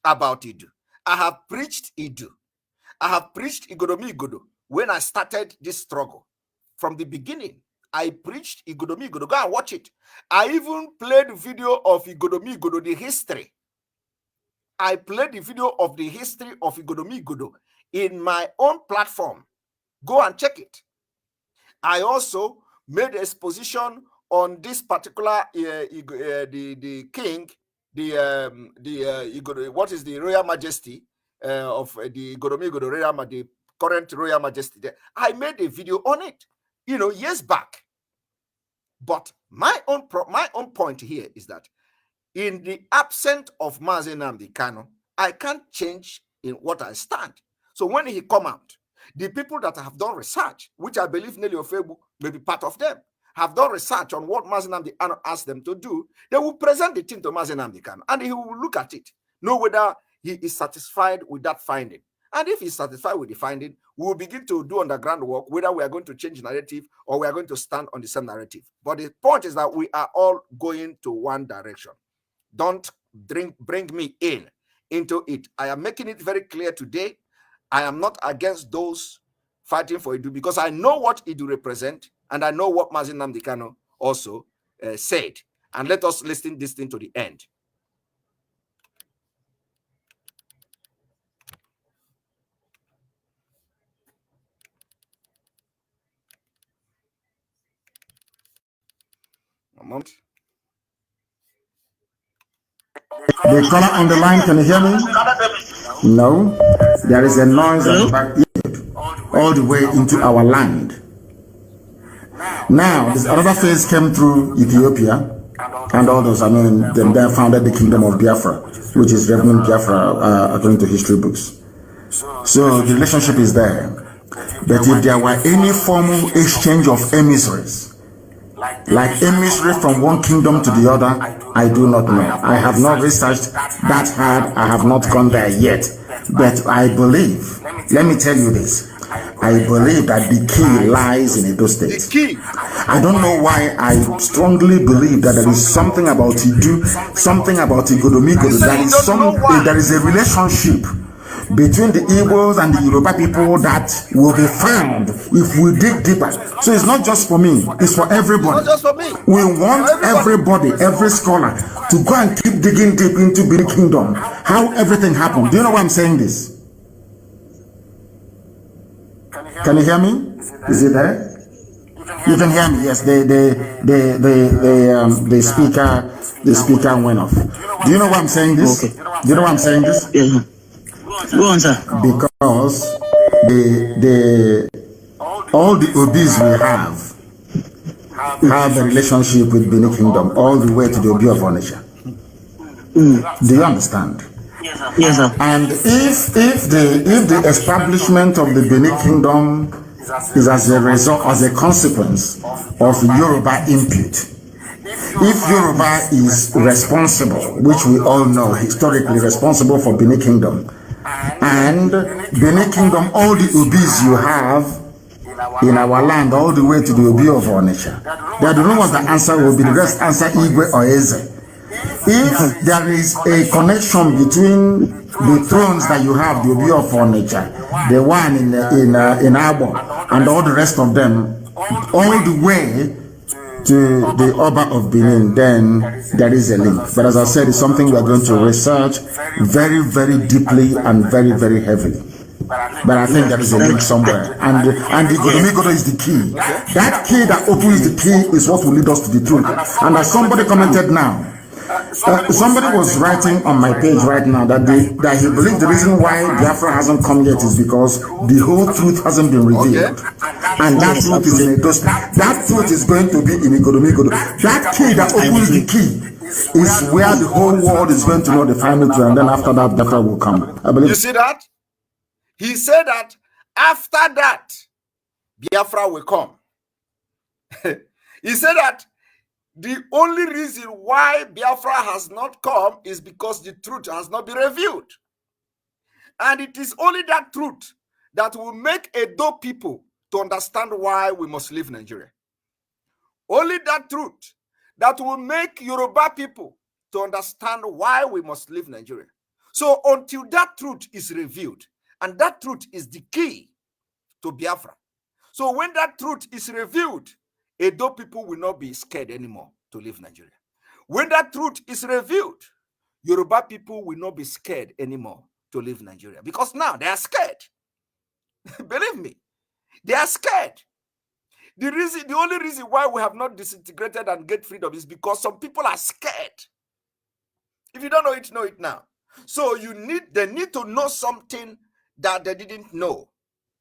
about Idu. I have preached Idu. I have preached Igodomigodo when I started this struggle. From the beginning, I preached Igodomigodo. Go and watch it. I even played video of Igodomigodo, the history. I played the video of the history of Igodomigodo in my own platform. Go and check it. I also made exposition on this particular the king, what is the Royal Majesty of the Igodomigodo Royal, the current Royal Majesty there. I made a video on it, years back. But my own point here is that in the absence of Mazi Nnamdi Kanu, I can't change in what I stand. So when he come out, the people that have done research, which I believe Nelly Ofebu may be part of them, have done research on what Mazi Nnamdi Kanu asked them to do, they will present the thing to Mazi Nnamdi Kanu, and he will look at it, know whether he is satisfied with that finding. And if he's satisfied with the finding, we will begin to do underground work, whether we are going to change narrative or we are going to stand on the same narrative. But the point is that we are all going to one direction. Don't bring me into it. I am making it very clear today. I am not against those fighting for Idu because I know what Idu represent and I know what Mazi Nnamdi Kanu also said. And let us listen this thing to the end. A moment. The caller on the line, can you hear me? No. There is a noise at the back all the way into our land. Now, this another phase came through Ethiopia, and all those, them there founded the Kingdom of Biafra, which is Reverend Biafra, according to history books. So the relationship is there. But if there were any formal exchange of emissaries, like emissary from one kingdom to the other, I do not know. I have not researched that hard. I have not gone there yet. But I believe, let me tell you this, I believe that the key lies in Edo State. The key. I don't know why I strongly believe that there is something about Idu, something about Igodomigodo, there is a relationship between the Igbos and the Yoruba people that will be found if we dig deeper. So it's not just for me, it's for everybody. It's not just for me. We want everybody, every scholar, to go and keep digging deep into Benin Kingdom, how everything happened. Do you know why I'm saying this? Can you hear me? Is it there? You can hear me. Yes, the speaker went off. Do you know why I'm saying this? Okay. Do you know why I'm saying this? Yeah. Go on, sir. Because all the Obis we have a relationship with Benin Kingdom all the way to the Obi of Onitsha. Do you understand? Yes, sir. And if the establishment of the Benin Kingdom is as a result, as a consequence of Yoruba input, if Yoruba is responsible, which we all know historically responsible for Benin Kingdom, and Benin Kingdom, all the Obis you have in our land, all the way to the Obi of Onitsha, I don't know what the answer will be. The rest answer Igwe or Eze. If there is a connection between the thrones that you have, the Obi of Onitsha, the one in Abo, and all the rest of them, all the way to the Oba of Benin, then there is a link. But as I said, it's something we are going to research very, very deeply and very, very heavily. But I think there is a link somewhere. And the Igodomigodo is the key. That key that opens the key is what will lead us to the truth. And as somebody commented now, somebody was writing on my page right now that he believes the reason why Biafra hasn't come yet is because the whole truth hasn't been revealed. And that truth is in Edo State. That truth is going to be in Igodomigodo. That key that opens the key is where the whole world is going to know the final truth, and then after that, Biafra will come. I believe. You see that? He said that after that, Biafra will come. He said that the only reason why Biafra has not come is because the truth has not been revealed. And it is only that truth that will make Edo people to understand why we must leave Nigeria. Only that truth that will make Yoruba people to understand why we must leave Nigeria. So until that truth is revealed, and that truth is the key to Biafra. So when that truth is revealed, Edo people will not be scared anymore to leave Nigeria. When that truth is revealed, Yoruba people will not be scared anymore to leave Nigeria, because now they are scared. Believe me, they are scared. The only reason why we have not disintegrated and get freedom is because some people are scared. If you don't know it now. So they need to know something that they didn't know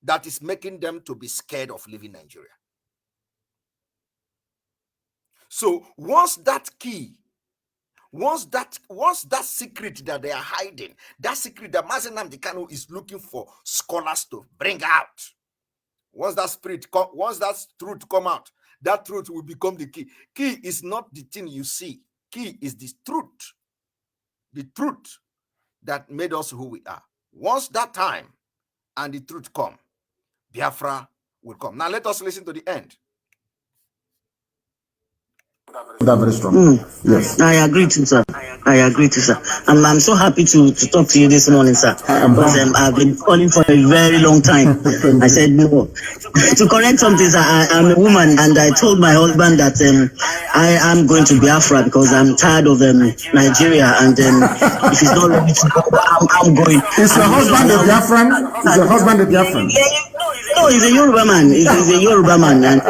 that is making them to be scared of leaving Nigeria. So once that secret that they are hiding, that secret that Nnamdi Kanu is looking for scholars to bring out, once that truth come out, that truth will become the key. Key is not the thing you see. Key is the truth. The truth that made us who we are. Once that time and the truth come, Biafra will come. Now let us listen to the end. That very strong. Yes. I agree to, sir. I'm so happy to talk to you this morning, sir. Because I've been calling for a very long time. I said no. To correct something, sir, I'm a woman, and I told my husband that I am going to Biafra because I'm tired of Nigeria, and if he's not ready to go, I'm going. Is your husband a Biafran? Is your husband a Biafran? No, he's a Yoruba man. He's a Yoruba man, and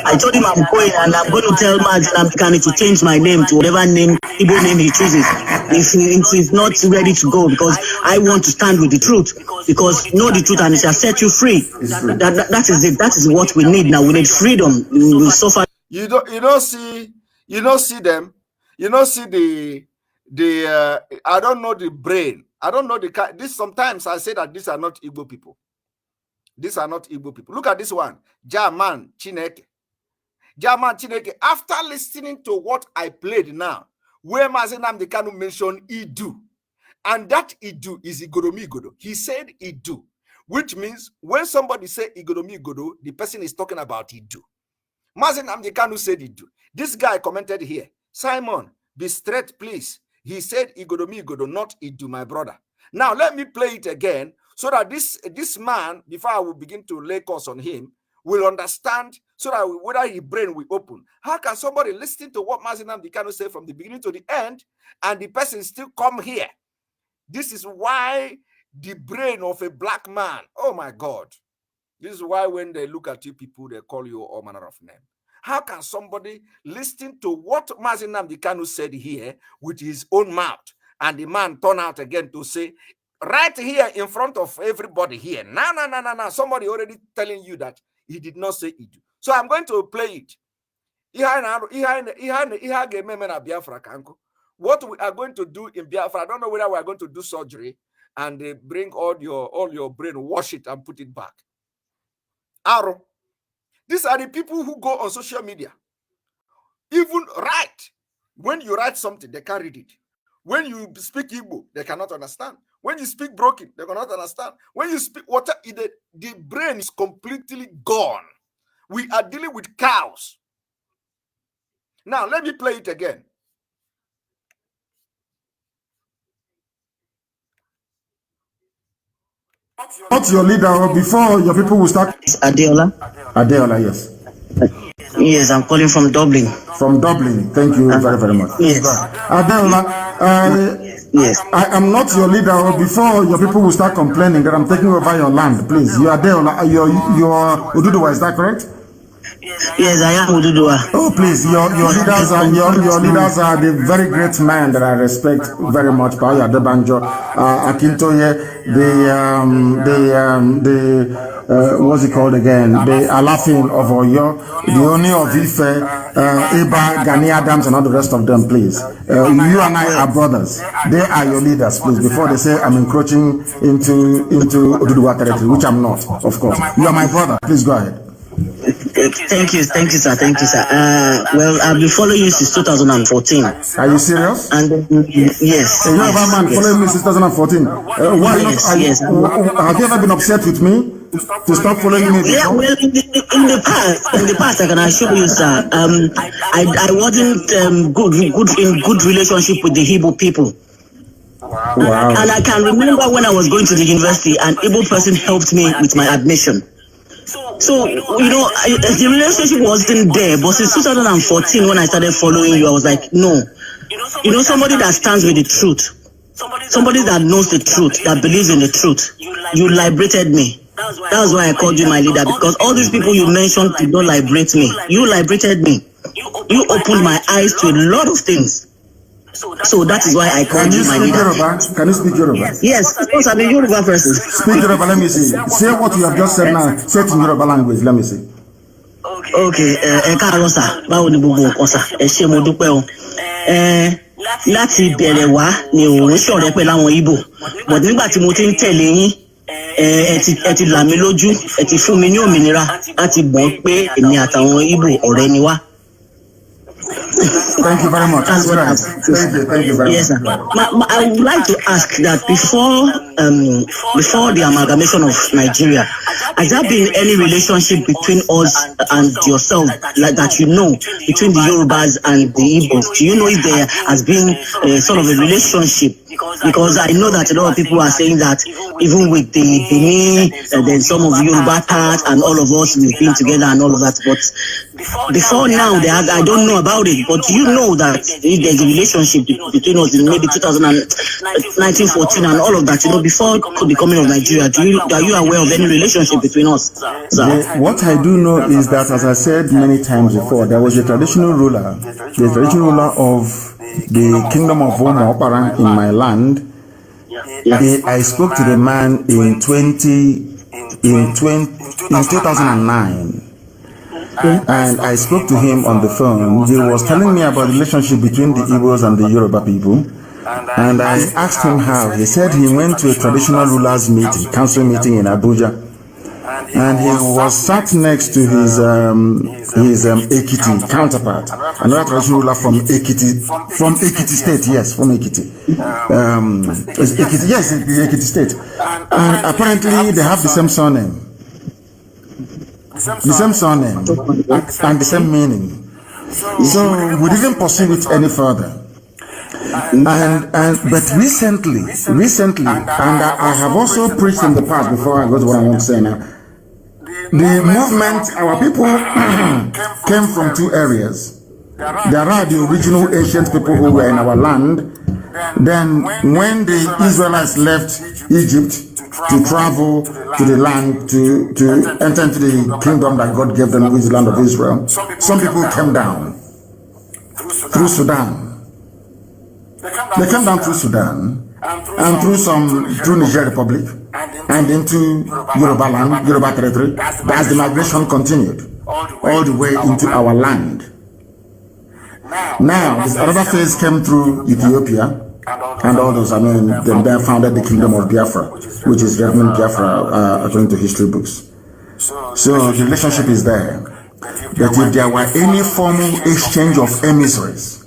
I told him I'm going, and I'm going to tell Nnamdi to change my name to whatever Igbo name he chooses. If he's not ready to go, because I want to stand with the truth. Because know the truth, and it shall set you free. That is it. That is what we need now. We need freedom. We suffer. You don't see them. You don't see the I don't know the brain. I don't know this. Sometimes I say that these are not Igbo people. These are not Igbo people. Look at this one. Jaman Chineke. After listening to what I played now, where Nnamdi Kanu mentioned Idu, and that Idu is Igoromi Igodo. He said Idu, which means when somebody say Igoromi Igodo, the person is talking about Idu. Nnamdi Kanu said Idu. This guy commented here, Simon, be straight, please. He said Igoromi Igodo, not Idu, my brother. Now let me play it again, so that this man, before I will begin to lay course on him, will understand, so that whether his brain will open. How can somebody listen to what Nnamdi Kanu say from the beginning to the end, and the person still come here? This is why the brain of a black man, oh my God. This is why when they look at you people, they call you all manner of name. How can somebody listen to what Nnamdi Kanu said here with his own mouth, and the man turn out again to say, right here in front of everybody here, no, somebody already telling you that he did not say it. So I'm going to play it. What we are going to do in Biafra, I don't know whether we are going to do surgery and bring all your brain, wash it and put it back. Aro. These are the people who go on social media. Even write. When you write something, they can't read it. When you speak Igbo, they cannot understand. When you speak broken, they cannot understand. When you speak water, the brain is completely gone. We are dealing with cows. Now, let me play it again. What's your leader before your people will start? Adeola. Adeola, yes. Yes, I'm calling from Dublin. From Dublin. Thank you very, very much. Yes. Adeola, yes. I am not your leader before your people will start complaining that I'm taking over your land. Please, you are Adeola. You're Ududuwa, is that correct? Yes, I am Ududuwa. Oh, please, your leaders are the very great man that I respect very much. Paya Debanjo, Akintoye, what's it called again? The Alafin of Oyo, the Oni of Ife, Ekpa, Gani Adams, and all the rest of them, please. You and I are brothers. They are your leaders, please. Before they say I'm encroaching into Ududuwa territory, which I'm not, of course. You are my brother. Please go ahead. Thank you, sir. Well, I've been following you since 2014. Are you serious? And yes. You have a man following me since 2014. Yes. Have you ever been upset with me to stop following me? Yeah, well, in the past, I can assure you, sir. I wasn't in good relationship with the Igbo people. Wow. And I can remember when I was going to the university, an Igbo person helped me with my admission. So, the relationship wasn't there, but since 2014, when I started following you, I was like, no. Somebody that stands with the truth. somebody that knows the truth, that believes in the truth. You liberated me. That's why I called you my leader, because all these people you mentioned did not liberate me. You liberated me. You opened my eyes to a lot of things. So that is why I called you my leader. Can you speak Yoruba? Yes, of course, I'm a Yoruba person. Speak Yoruba, let me see. Say what you have just said now. Say it in Yoruba language, let me see. Okay, káàárọ̀ sà, báwo ni gbogbo nǹkan sà? Ẹ ṣé mo dúpẹ́ o. Láti bẹ̀rẹ̀ wá ni òun ṣọ̀rẹ́ pẹ̀lú àwọn Ìgbò. But nígbà tí mo ti ń tẹ̀lé yín, ẹ ti là mí lójú, ẹ ti fún mi ní òmìnira láti mọ̀ pé èmi àtàwọn Ìgbò ọ̀rẹ́ ni wá. Thank you very much. That's what thank you very much. Yes, sir. I would like to ask that before the amalgamation of Nigeria, has there been any relationship between us and yourself, like that between the Yorubas and the Igbos? Do you know if there has been sort of a relationship? Because I know that a lot of people are saying that even with the Benin, then some of the Yoruba part and all of us, we've been together and all of that. But before now, I don't know about it. But do you know that if there's a relationship between us in maybe 1914 and all of that, before the coming of Nigeria, are you aware of any relationship between us? What I do know is that, as I said many times before, there was a traditional ruler, of the kingdom of Omo Oparang in my land. I spoke to the man in 2009. And I spoke to him on the phone. He was telling me about the relationship between the Igbos and the Yoruba people. And I asked him how. He said he went to a traditional rulers meeting, council meeting in Abuja. And he was sat next to his Ekiti counterpart, another traditional ruler from Ekiti State, yes, from Ekiti. Ekiti, yes, the Ekiti State. And apparently they have the same surname. The same surname and the same meaning. So we didn't pursue it any further. But recently, and I have also preached in the past before I go to what I want to say now. The movement, our people came from two areas. There are the original ancient people who were in our land. Then when the Israelites left Egypt to travel to the land, to enter into the kingdom that God gave them, which is the land of Israel, some people came down through Sudan. They came down through Sudan and through Niger Republic and into Yoruba land, Yoruba territory. As the migration continued all the way into our land. Now, this another phase came through Ethiopia and all those. Then they founded the kingdom of Biafra, which is government Biafra according to history books. So the relationship is there. But if there were any formal exchange of emissaries,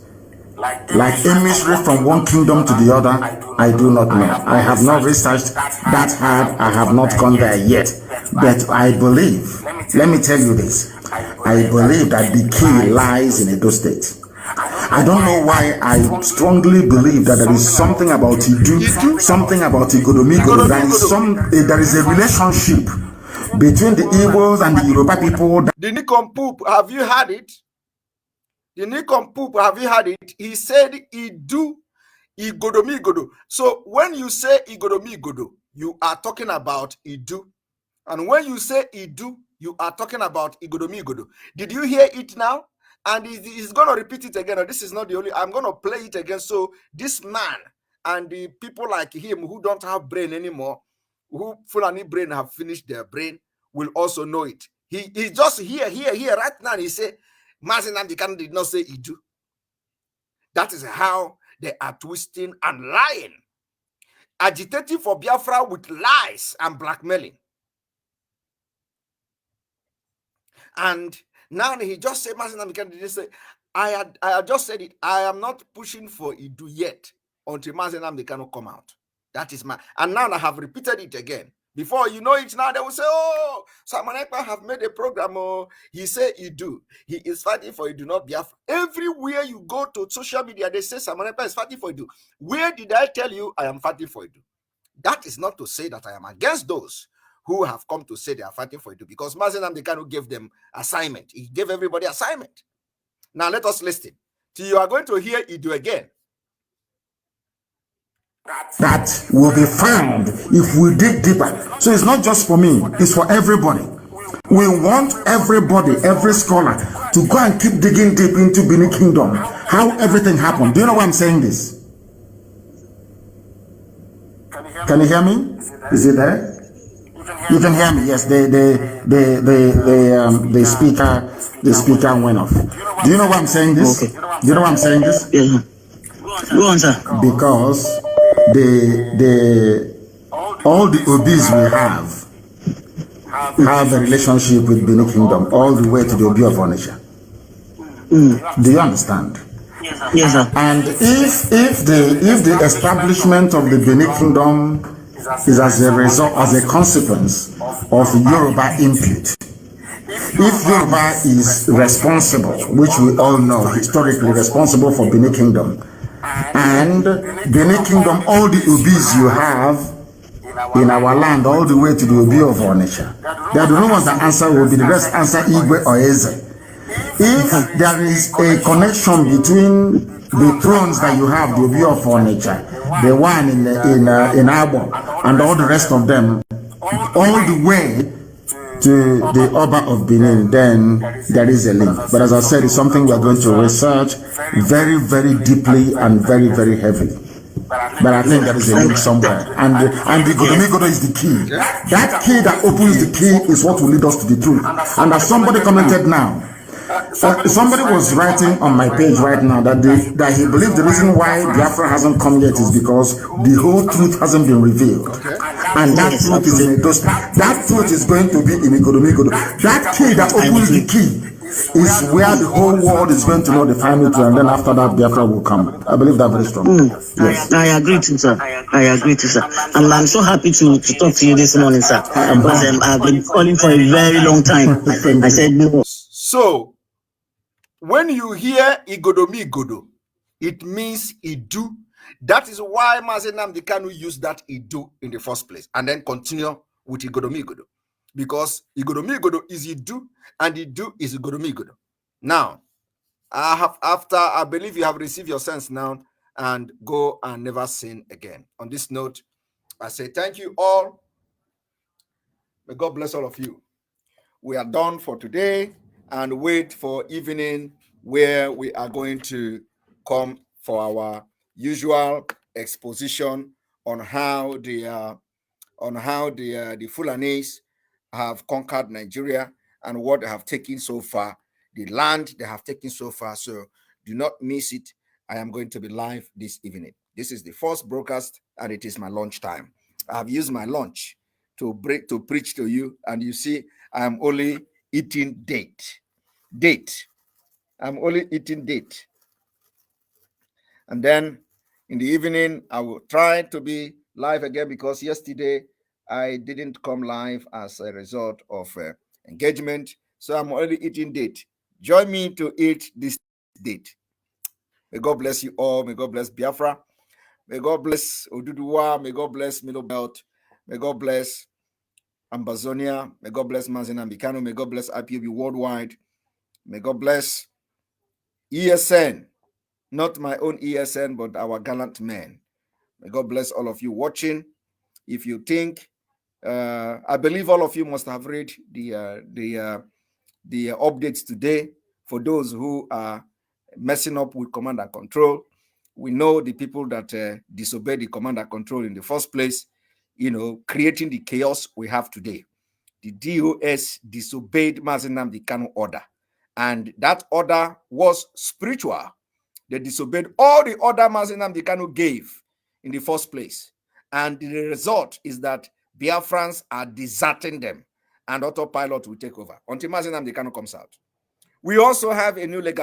like emissary from one kingdom to the other, I do not know. I have not researched that hard. I have not gone there yet. But I believe, let me tell you this, I believe that the key lies in Edo State. I don't know why I strongly believe that there is something about Idu, something about Igodomigo, there is a relationship between the Igbos and the Yoruba people. The Nikompoop, have you heard it? The Nikompoop, have you heard it? He said Idu, Igodomigodo. So when you say Igodomigodo, you are talking about Idu. And when you say Idu, you are talking about Igodomigodo. Did you hear it now? And he's going to repeat it again. This is not the only, I'm going to play it again. So this man and the people like him who don't have brain anymore, who Fulani brain have finished their brain, will also know it. He just here, right now, he say, Nnamdi Kanu did not say Idu. That is how they are twisting and lying. Agitating for Biafra with lies and blackmailing. And now he just said, Nnamdi Kanu didn't say, I had just said it, I am not pushing for Idu yet until Nnamdi Kanu come out. That is and now I have repeated it again. Before you know it now, they will say, oh, Simon Ekpa have made a program. Oh, he said Idu. He is fighting for Idu, not Biafra. Everywhere you go to social media, they say Simon Ekpa is fighting for Idu. Where did I tell you I am fighting for Idu? That is not to say that I am against those who have come to say they are fighting for Idu, because Nnamdi Kanu gave them assignment. He gave everybody assignment. Now let us listen. So you are going to hear Idu again. that will be found if we dig deeper. So it's not just for me, it's for everybody. We want everybody, every scholar, to go and keep digging deep into Benin Kingdom, how everything happened. Do you know why I'm saying this? Can you hear me? Is it there? You can hear me. Yes, the speaker went off. Do you know why I'm saying this? Okay. Do you know why I'm saying this? Yeah. Go on, sir. Because all the obis we have a relationship with Benin Kingdom all the way to the Obi of Onitsha. Do you understand? Yes, sir. And if the establishment of the Benin Kingdom is as a result, as a consequence of Yoruba input, if Yoruba is responsible, which we all know historically responsible for Benin Kingdom, and Benin Kingdom, all the obis you have in our land, all the way to the Obi of Onitsha, they don't know what the answer will be. The rest answer Igwe or Eze. If there is a connection between the thrones that you have, the Obi of Onitsha, the one in Abo, and all the rest of them, all the way to the Oba of Benin, then there is a link. But as I said, it's something we are going to research very, very deeply and very, very heavily. But I think there is a link somewhere. And the Godomigodo is the key. That key that opens the key is what will lead us to the truth. And as somebody commented now, somebody was writing on my page right now that he believes the reason why Biafra hasn't come yet is because the whole truth hasn't been revealed. And that truth is in Edo State. That truth is going to be in Igodomigodo. That key that opens the key is where the whole world is going to know the final truth, and then after that Biafra will come. I believe that very strongly. Yes. I agree to sir. I agree to sir. And I'm so happy to talk to you this morning, sir. Because I've been calling for a very long time. I said no. So, when you hear Igodomigodo, it means Idu. That is why Nnamdi Kanu used that Idu in the first place, and then continue with Igodomigodo. Because Igodomigodo is Idu, and Idu is Igodomigodo. Now, I believe you have received your sense now, and go and never sin again. On this note, I say thank you all. May God bless all of you. We are done for today, and wait for evening where we are going to come for our usual exposition on how the Fulanese have conquered Nigeria and what they have taken so far, the land they have taken so far. So do not miss it. I am going to be live this evening. This is the first broadcast, and it is my lunch time. I have used my lunch to preach to you, and you see I am only eating date. I'm only eating date. And then in the evening, I will try to be live again, because yesterday I didn't come live as a result of engagement. So I'm already eating date. Join me to eat this date. May God bless you all. May God bless Biafra. May God bless Oduduwa. May God bless Middle Belt. May God bless Ambazonia. May God bless Nnamdi Kanu. May God bless IPOB worldwide. May God bless ESN, not my own ESN, but our gallant men. May God bless all of you watching. If you think, I believe all of you must have read the updates today. For those who are messing up with command and control, we know the people that disobeyed the command and control in the first place, creating the chaos we have today. The DOS disobeyed Nnamdi Kanu order, and that order was spiritual. They disobeyed all the order Nnamdi Kanu gave in the first place, and the result is that Biafrans are deserting them, and autopilot will take over until Nnamdi Kanu comes out. We also have a new lead,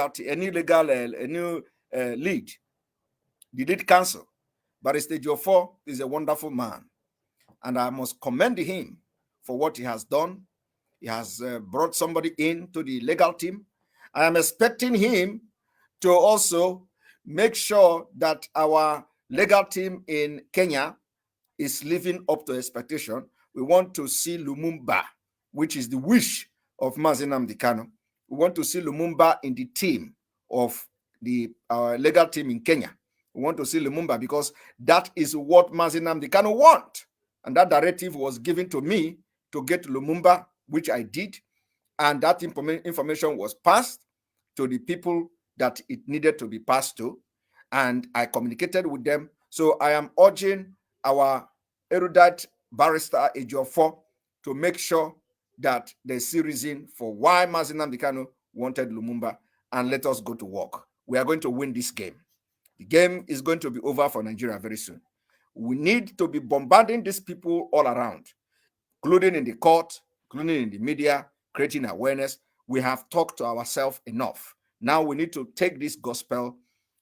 the lead counsel. Barrister Jofor is a wonderful man, and I must commend him for what he has done. He has brought somebody into the legal team. I am expecting him to also make sure that our legal team in Kenya is living up to expectation. We want to see Lumumba, which is the wish of Nnamdi Kanu. We want to see Lumumba in the team of our legal team in Kenya. We want to see Lumumba because that is what Nnamdi Kanu want. And that directive was given to me to get Lumumba, which I did. And that information was passed to the people that it needed to be passed to. And I communicated with them. So I am urging our erudite barrister Ejiofor to make sure that there's a reason for why Nnamdi Kanu wanted Lumumba, and let us go to work. We are going to win this game. The game is going to be over for Nigeria very soon. We need to be bombarding these people all around, including in the court, including in the media, creating awareness. We have talked to ourselves enough. Now we need to take this gospel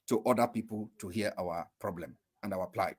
to other people to hear our problem and our plight.